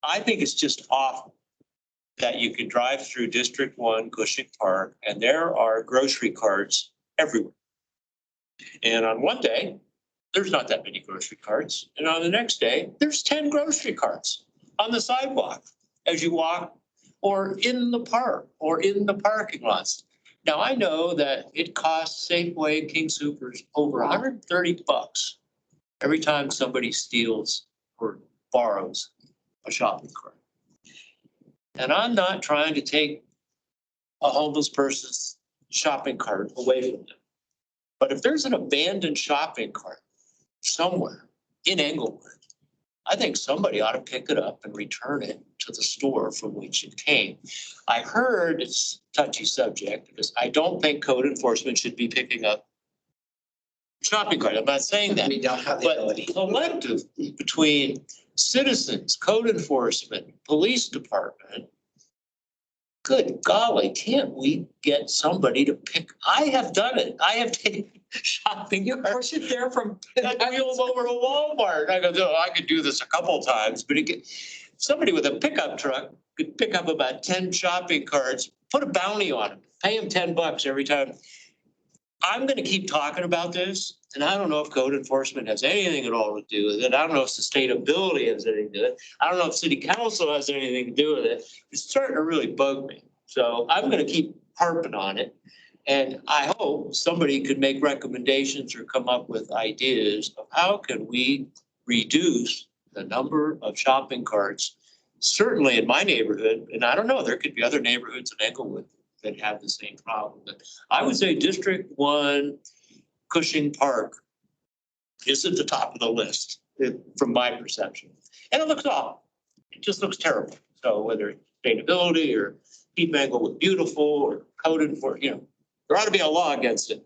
I think it's just awful that you can drive through District 1, Cushing Park, and there are grocery carts everywhere. And on one day, there's not that many grocery carts. And on the next day, there's 10 grocery carts on the sidewalk as you walk or in the park or in the parking lots. Now, I know that it costs Safeway and King Soopers over $130 every time somebody steals or borrows a shopping cart. And I'm not trying to take a homeless person's shopping cart away from them. But if there's an abandoned shopping cart somewhere in Englewood, I think somebody ought to pick it up and return it to the store from which it came. I heard it's a touchy subject because I don't think code enforcement should be picking up shopping carts. I'm not saying that. We don't have the But ability. collective between citizens, code enforcement, police department, good golly, can't we get somebody to pick? I have done it. I have taken shopping. You push it there from. I wheel them over to Walmart. I go, oh, I could do this a couple of times, but somebody with a pickup truck could pick up about 10 shopping carts, put a bounty on them, pay them $10 every time. I'm going to keep talking about this, and I don't know if code enforcement has anything at all to do with it. I don't know if sustainability has anything to do with it. I don't know if city council has anything to do with it. It's starting to really bug me. So I'm going to keep harping on it. And I hope somebody could make recommendations or come up with ideas of how can we reduce the number of shopping carts, certainly in my neighborhood. And I don't know, there could be other neighborhoods in Englewood that have the same problem. But I would say District 1, Cushing Park is at the top of the list from my perception. And it looks awful. It just looks terrible. So whether it's sustainability or keep Englewood beautiful or code enforcement, there ought to be a law against it.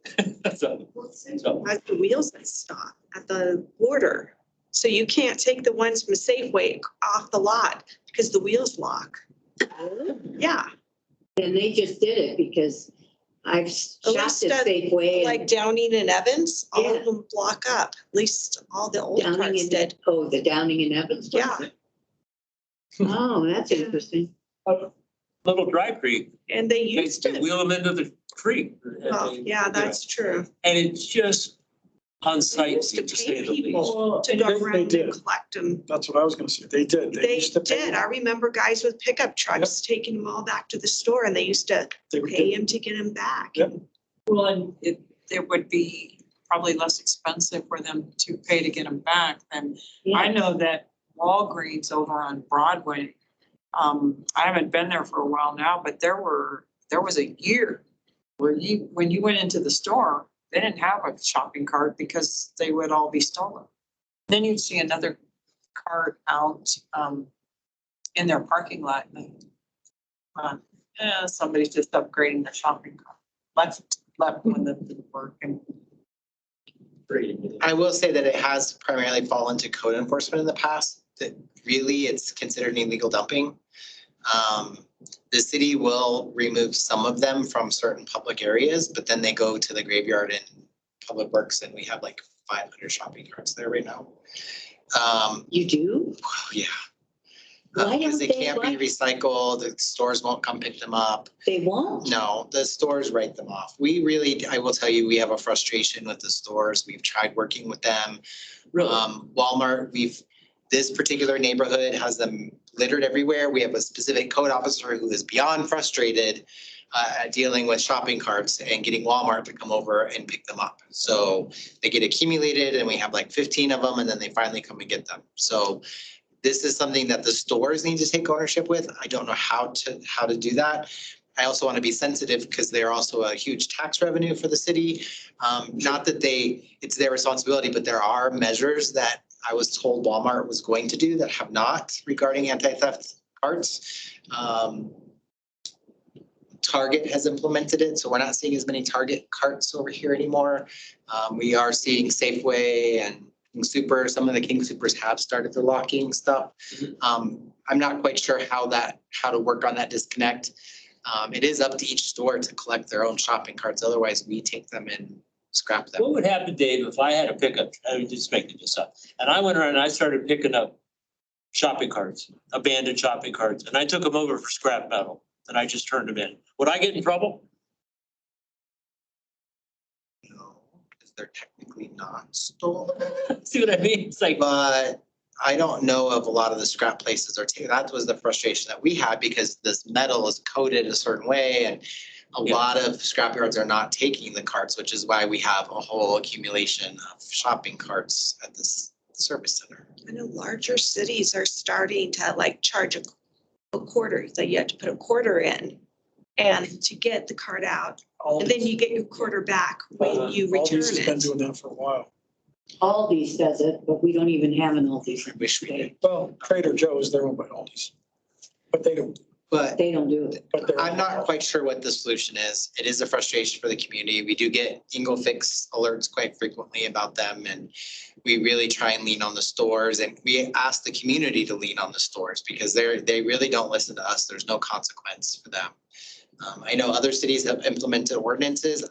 So At the wheels that stop at the border. So you can't take the ones from Safeway off the lot because the wheels lock. Yeah, And they just did it because I've shopped least, at Safeway like and Downing and Evans, all Yeah. of them block up. At least all the old Downing parts and, did. the Downing and Evans. Yeah. Oh, that's interesting. Little dry creek, And they they used they to, wheel them into the creek. oh, yeah, that's true. And it's just They unsightly used to to say pay the least. people to They- go they around and did. collect them. That's what I was gonna say. They did. They used to pay did. them. I remember guys with pickup trucks taking them all back to the store and they used to They would pay get- him to get them back. Yep. Well, and it would be probably less expensive for them to pay to get them back than, I Yeah, know that Walgreens over on Broadway, I haven't been there for a while now, but there was a year where when you went into the store, they didn't have a shopping cart because they would all be stolen. Then you'd see another cart out, in their parking lot. And somebody's just upgrading their shopping cart. Left one that didn't work and. I will say that it has primarily fallen to code enforcement in the past, that really it's considered illegal dumping. The city will remove some of them from certain public areas, but then they go to the graveyard in Public Works and we have like 500 shopping carts there right now. you do? Yeah. Why Because don't they they, can't be recycled, the stores won't come pick them up. they won't? No, the stores write them off. We really, I will tell you, we have a frustration with the stores. We've tried working with them. Walmart, this particular neighborhood has them littered everywhere. We have a specific code officer who is beyond frustrated at dealing with shopping carts and getting Walmart to come over and pick them up. So they get accumulated and we have like 15 of them and then they finally come and get them. So this is something that the stores need to take ownership with. I don't know how to do that. I also want to be sensitive because they're also a huge tax revenue for the city. Not that it's their responsibility, but there are measures that I was told Walmart was going to do that have not regarding anti-theft carts. Target has implemented it, so we're not seeing as many Target carts over here anymore. We are seeing Safeway and King Super. Some of the King Supers have started the locking stuff. I'm not quite sure how to work on that disconnect. It is up to each store to collect their own shopping carts. Otherwise, we take them and scrap them. What would happen, Dave, if I had a pickup, I was just making this up, and I went around and I started picking up shopping carts, abandoned shopping carts, and I took them over for scrap metal, and I just turned them in. Would I get in trouble? No, because they're technically not stolen. See what I mean? It's like, But I don't know of a lot of the scrap places are taking, that was the frustration that we had because this metal is coated a certain way and a Yeah. lot of scrap yards are not taking the carts, which is why we have a whole accumulation of shopping carts at this service center. I know larger cities are starting to like charge a quarter, that you have to put a quarter in and to get the cart out. And then you get your quarter back when you return Aldi's has been it. doing that for a while. Aldi's does it, but we don't even have an Aldi's. I wish we did, Well, Trader Joe's, they're owned by Aldi's. But they don't, but They don't do it. but they're. I'm not quite sure what the solution is. It is a frustration for the community. We do get Fix alerts quite frequently about them and we really try and lean on the stores and we ask the community to lean on the stores because they really don't listen to us. There's no consequence for them. I know other cities have implemented ordinances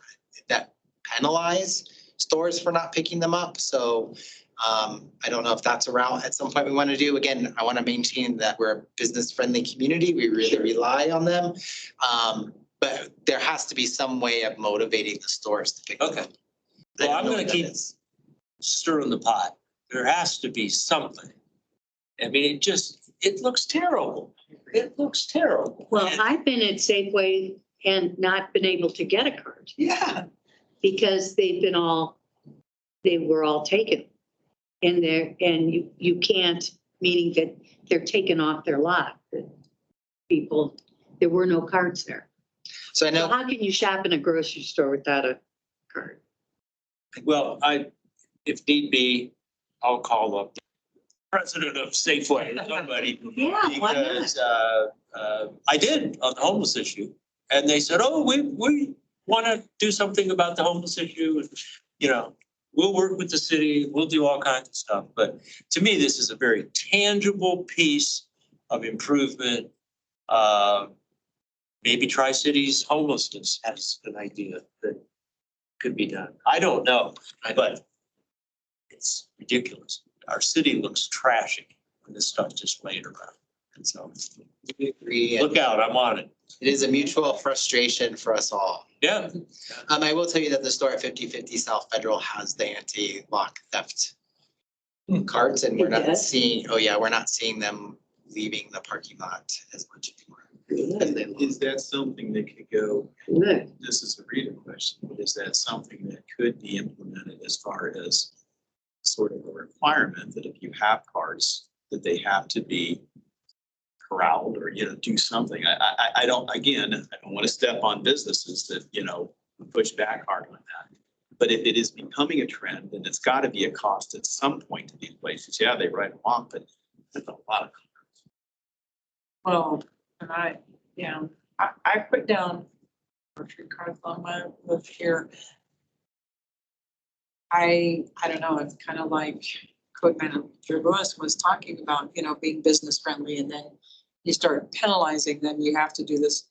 that penalize stores for not picking them up. So I don't know if that's a route at some point we want to do. Again, I want to maintain that we're a business friendly community. We really rely on them. But there has to be some way of motivating the stores to pick them Okay. up. well, I'm I don't know gonna what that keep is. stirring the pot. There has to be something. I mean, it looks terrible. It looks terrible. Well, I've been at Safeway and not been able to get a cart Yeah. because they were all taken. And you can't, meaning that they're taken off their lot. People, there were no carts there. So I So know, how can you shop in a grocery store without a cart? Well, if need be, I'll call up the president of Safeway, somebody. Yeah, why not? Because I did on the homeless issue. And they said, oh, we want to do something about the homeless issue. And, you know, we'll work with the city, we'll do all kinds of stuff. But to me, this is a very tangible piece of improvement. Maybe Tri-Cities homelessness has an idea that could be done. I don't know, but it's ridiculous. Our city looks trashy when this stuff just laying around. So We agree. and look out, I'm on it. It is a mutual frustration for us all. Yeah, I will tell you that the store at 5050 South Federal has the anti-lock theft cards, and we're It not does? seeing, oh yeah, we're not seeing them leaving the parking lot as much anymore. As they lock. Is that something that could go, Good. this is a Rita question, but is that something that could be implemented as far as sort of a requirement that if you have cards, that they have to be corralled or, do something? I don't, again, I don't want to step on businesses that, push back hard on that. But if it is becoming a trend, then it's got to be a cost at some point to these places. Yeah, they write them off, but there's a lot of. Well, and I put down grocery cards on my list here. I don't know, it's kind of like Code Manager Lewis was talking about, being business friendly, and then you start penalizing, then you have to do this.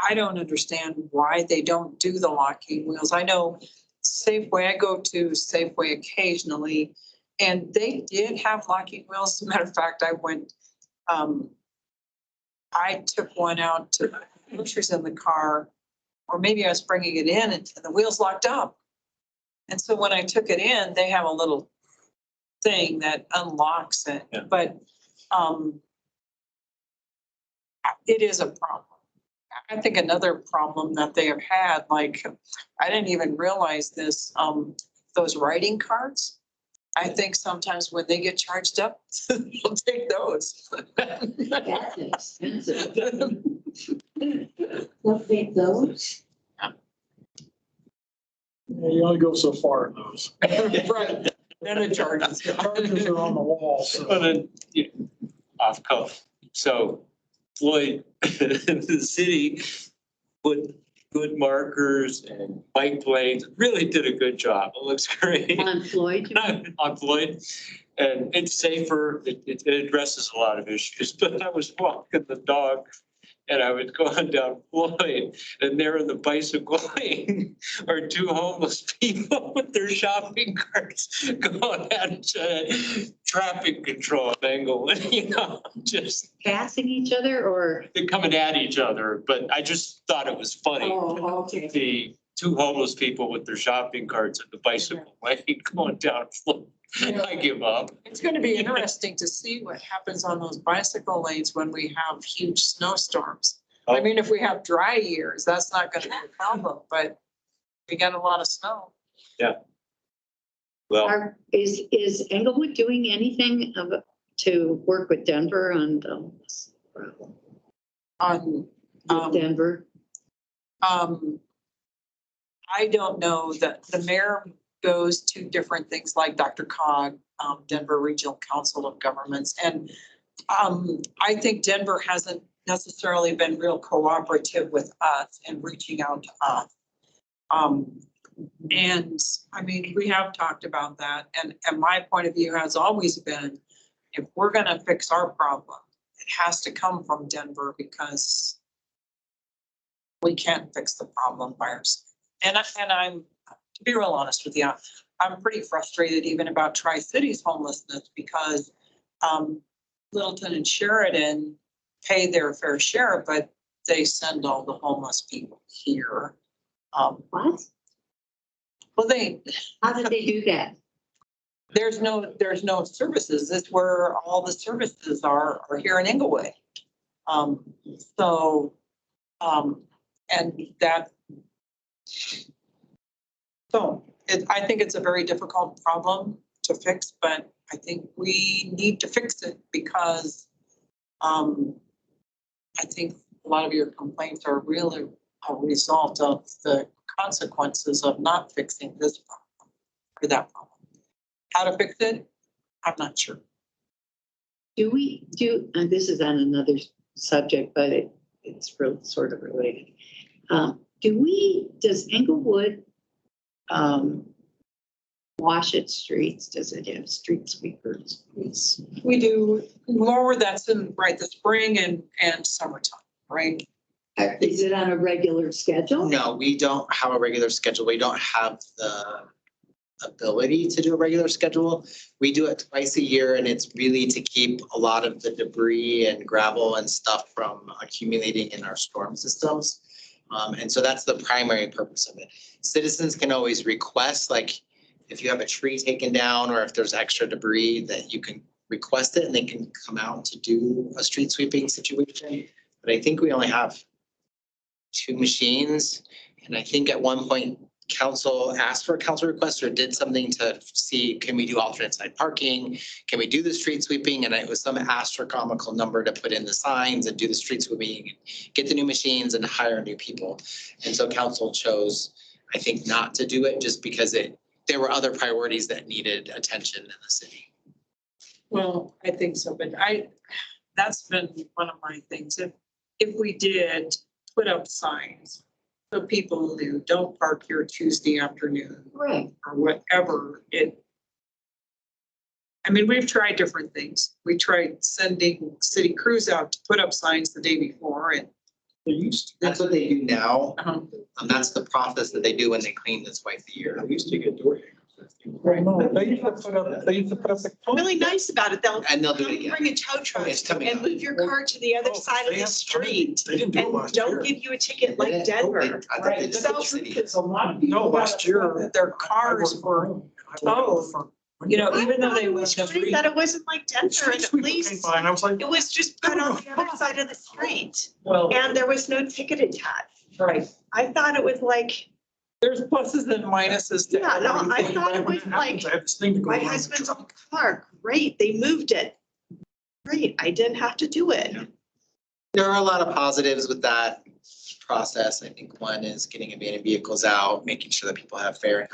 I don't understand why they don't do the locking wheels. I know Safeway, I go to Safeway occasionally, and they did have locking wheels. As a matter of fact, I took one out to groceries in the car, or maybe I was bringing it in and the wheels locked up. And so when I took it in, they have a little thing that unlocks it, Yeah. but it is a problem. I think another problem that they have had, like, I didn't even realize this, those writing cards. I think sometimes when they get charged up, they'll take those. That's expensive. They'll take those. Yeah, you only go so far in those. Right, then it charges. The charges are on the wall, so. well then, off cuff. So Floyd, the city put good markers and bike lanes, really did a good job. It looks great. On Floyd, On Floyd, and it's safer. It addresses a lot of issues, but I was walking the dog and I was going down Floyd, and there in the bicycle lane are two homeless people with their shopping carts going at traffic control of Englewood, just passing each other or? they're coming at each other, but I just thought it was funny. Oh, okay. The two homeless people with their shopping carts at the bicycle lane going down Floyd. I give up. It's going to be interesting to see what happens on those bicycle lanes when we have huge snowstorms. I mean, if we have dry years, that's not going to be a problem, but we got a lot of snow. Well, Is Englewood doing anything to work with Denver on this problem? On, With Denver? I don't know that the mayor goes to different things like Dr. Cog, Denver Regional Council of Governments. And I think Denver hasn't necessarily been real cooperative with us and reaching out to us. And I mean, we have talked about that. And my point of view has always been, if we're going to fix our problem, it has to come from Denver because we can't fix the problem by ourselves. And I'm, to be real honest with you, I'm pretty frustrated even about Tri-Cities homelessness because Littleton and Sheridan pay their fair share, but they send all the homeless people here. What? Well, How did they do that? there's no services. That's where all the services are here in Englewood. I think it's a very difficult problem to fix, but I think we need to fix it because I think a lot of your complaints are really a result of the consequences of not fixing this problem or that problem. How to fix it? I'm not sure. And this is on another subject, but it's sort of related. Does Englewood wash its streets? Does it have street sweepers? We do more, that's in, right, the spring and summertime, right? Is it on a regular schedule? No, we don't have a regular schedule. We don't have the ability to do a regular schedule. We do it twice a year, and it's really to keep a lot of the debris and gravel and stuff from accumulating in our storm systems. And so that's the primary purpose of it. Citizens can always request, like, if you have a tree taken down or if there's extra debris, that you can request it and they can come out to do a street sweeping situation. But I think we only have 2 machines. And I think at one point, council asked for a council request or did something to see, can we do alternate side parking? Can we do the street sweeping? And it was some astronomical number to put in the signs and do the street sweeping, get the new machines and hire new people. And so council chose, I think, not to do it just because there were other priorities that needed attention in the city. Well, I think so, but that's been one of my things. If we did put up signs, so people knew, don't park here Tuesday afternoon Right. or whatever I mean, we've tried different things. We tried sending city crews out to put up signs the day before and. They used to. That's what they do now. um, And that's the process that they do when they clean this twice a year. They used to get door hangers. No, they used to put up the. Really nice about it. They'll And they'll do it come again. bring a tow truck It's coming and up. move your car to the other Oh, side of they the have- street They didn't do it and last year. don't give you a ticket like They- Denver. I thought they did So- the city. No, last year. Their cars were towed. You know, even though they I was was worried that it wasn't like Denver and at least I was like, it was just put on the other side of the street well, and there was no ticket attached. right. I thought it was like, There's pluses and minuses to yeah, no, I everything. thought it was like, I have this thing to go my around the husband's truck. old car, great, they moved it. Great, I didn't have to do it. There are a lot of positives with that process. I think one is getting abandoned vehicles out, making sure that people have fair and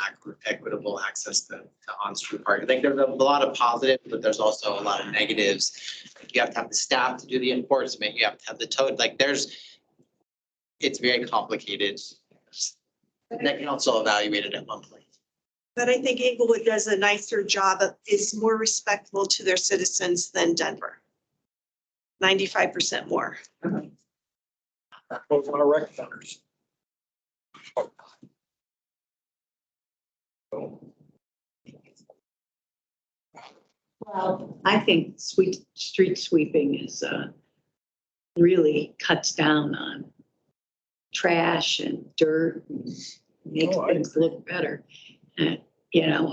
equitable access to on-street parking. I think there's a lot of positives, but there's also a lot of negatives. Like you have to have the staff to do the enforcement, you have to have the tow, it's very complicated. That council evaluated at one point. But I think Englewood does a nicer job is more respectful to their citizens than Denver. 95% more. Both on our rec centers. Well, I think street sweeping is, really cuts down on trash and dirt, and makes Oh, I things look better. And,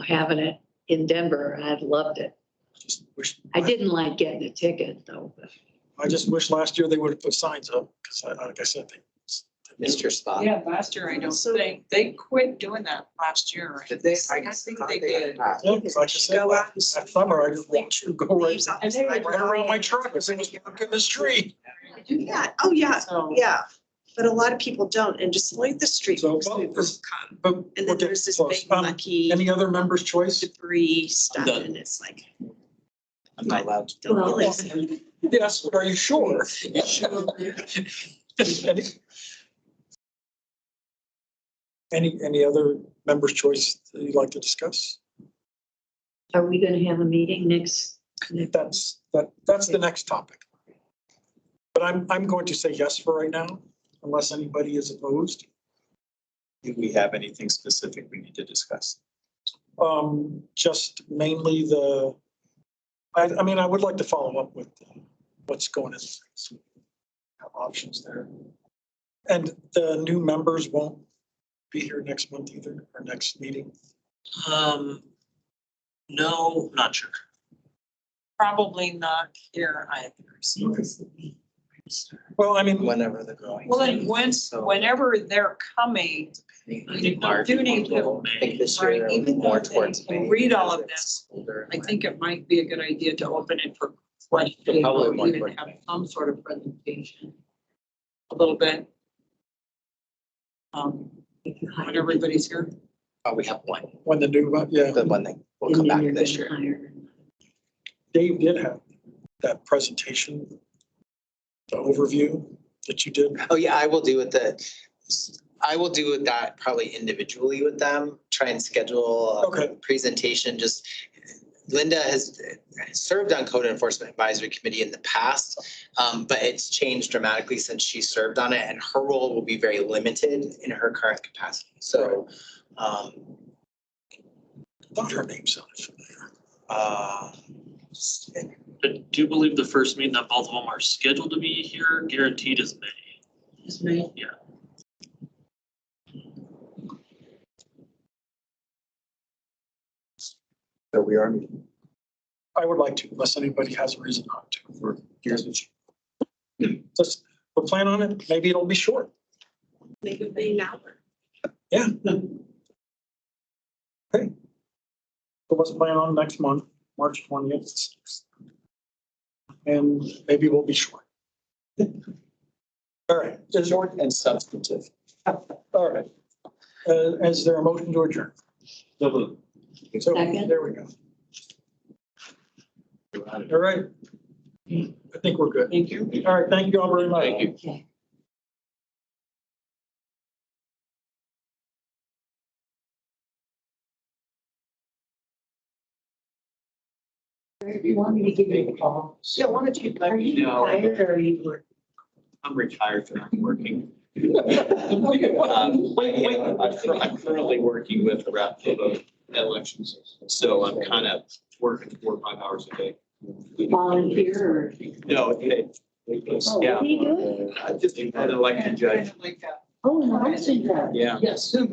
having it in Denver, I've loved it. Just wish. I didn't like getting a ticket though, but I just wish last year they would have put signs up, because like I said, Missed your spot. Yeah, last year, I don't think, they quit doing that last year. Did they? I think they did. Yeah, like I said, Go out and that summer, I just watched you go right, Leaves off the and they sidewalk. right around my truck, as I was parking in the street. Yeah, oh, yeah, So, yeah. But a lot of people don't and just leave the street. So, sweepers come. But And we're then getting there's this close. big mucky Any other members' choice? debris stuff done. and it's like, I'm not allowed to. don't Well, really. Yes, but are you sure? Any other members' choice that you'd like to discuss? are we gonna have a meeting next? That's the next topic. But I'm going to say yes for right now, unless anybody is opposed. Do we have anything specific we need to discuss? Just mainly I mean, I would like to follow up with what's going on. Have options there. And the new members won't be here next month either, or next meeting. No, not sure. probably not here either. Well, I mean, Whenever the growing. Well, then whenever they're coming, March, do need to- April, I think this right, year even more though they towards can May. read all of because it's this, colder. I think it might be a good idea to open it for questions Probably or more even towards have May. some sort of presentation. A little bit. When everybody's here. Oh, we have one, when the new, yeah, the one that will And come then back you're this gonna year. hire. Dave did have that presentation, the overview that you did. Oh, yeah, I will do that probably individually with them, try and schedule a Okay. presentation, just Linda has served on Code Enforcement Advisory Committee in the past, but it's changed dramatically since she served on it, and her role will be very limited in her current capacity. So Thought her name sounded familiar. But do you believe the first meeting that both of them are scheduled to be here, guaranteed is May? Is May. So we are. I would like to, unless anybody has a reason not to. Just, we'll plan on it. Maybe it'll be short. Make it be an hour. Yeah. Okay. So let's plan on next month, March 20th. And maybe we'll be short. All right. Short and substantive. All right. Is there a motion to adjourn? So, Second. there we go. All right. I think we're good. Thank you. All right. Thank you all very much. Thank you. Okay. You want me to give you a call? Yeah, why don't you? Are you tired or are you? I'm retired and I'm working. I'm currently working with the rep for the elections, so I'm kind of working 4 or 5 hours a day. Volunteer or? No, okay. Oh, Yeah. what are you doing? I'm just an election judge. Oh, no, I see that. Yeah. Yes.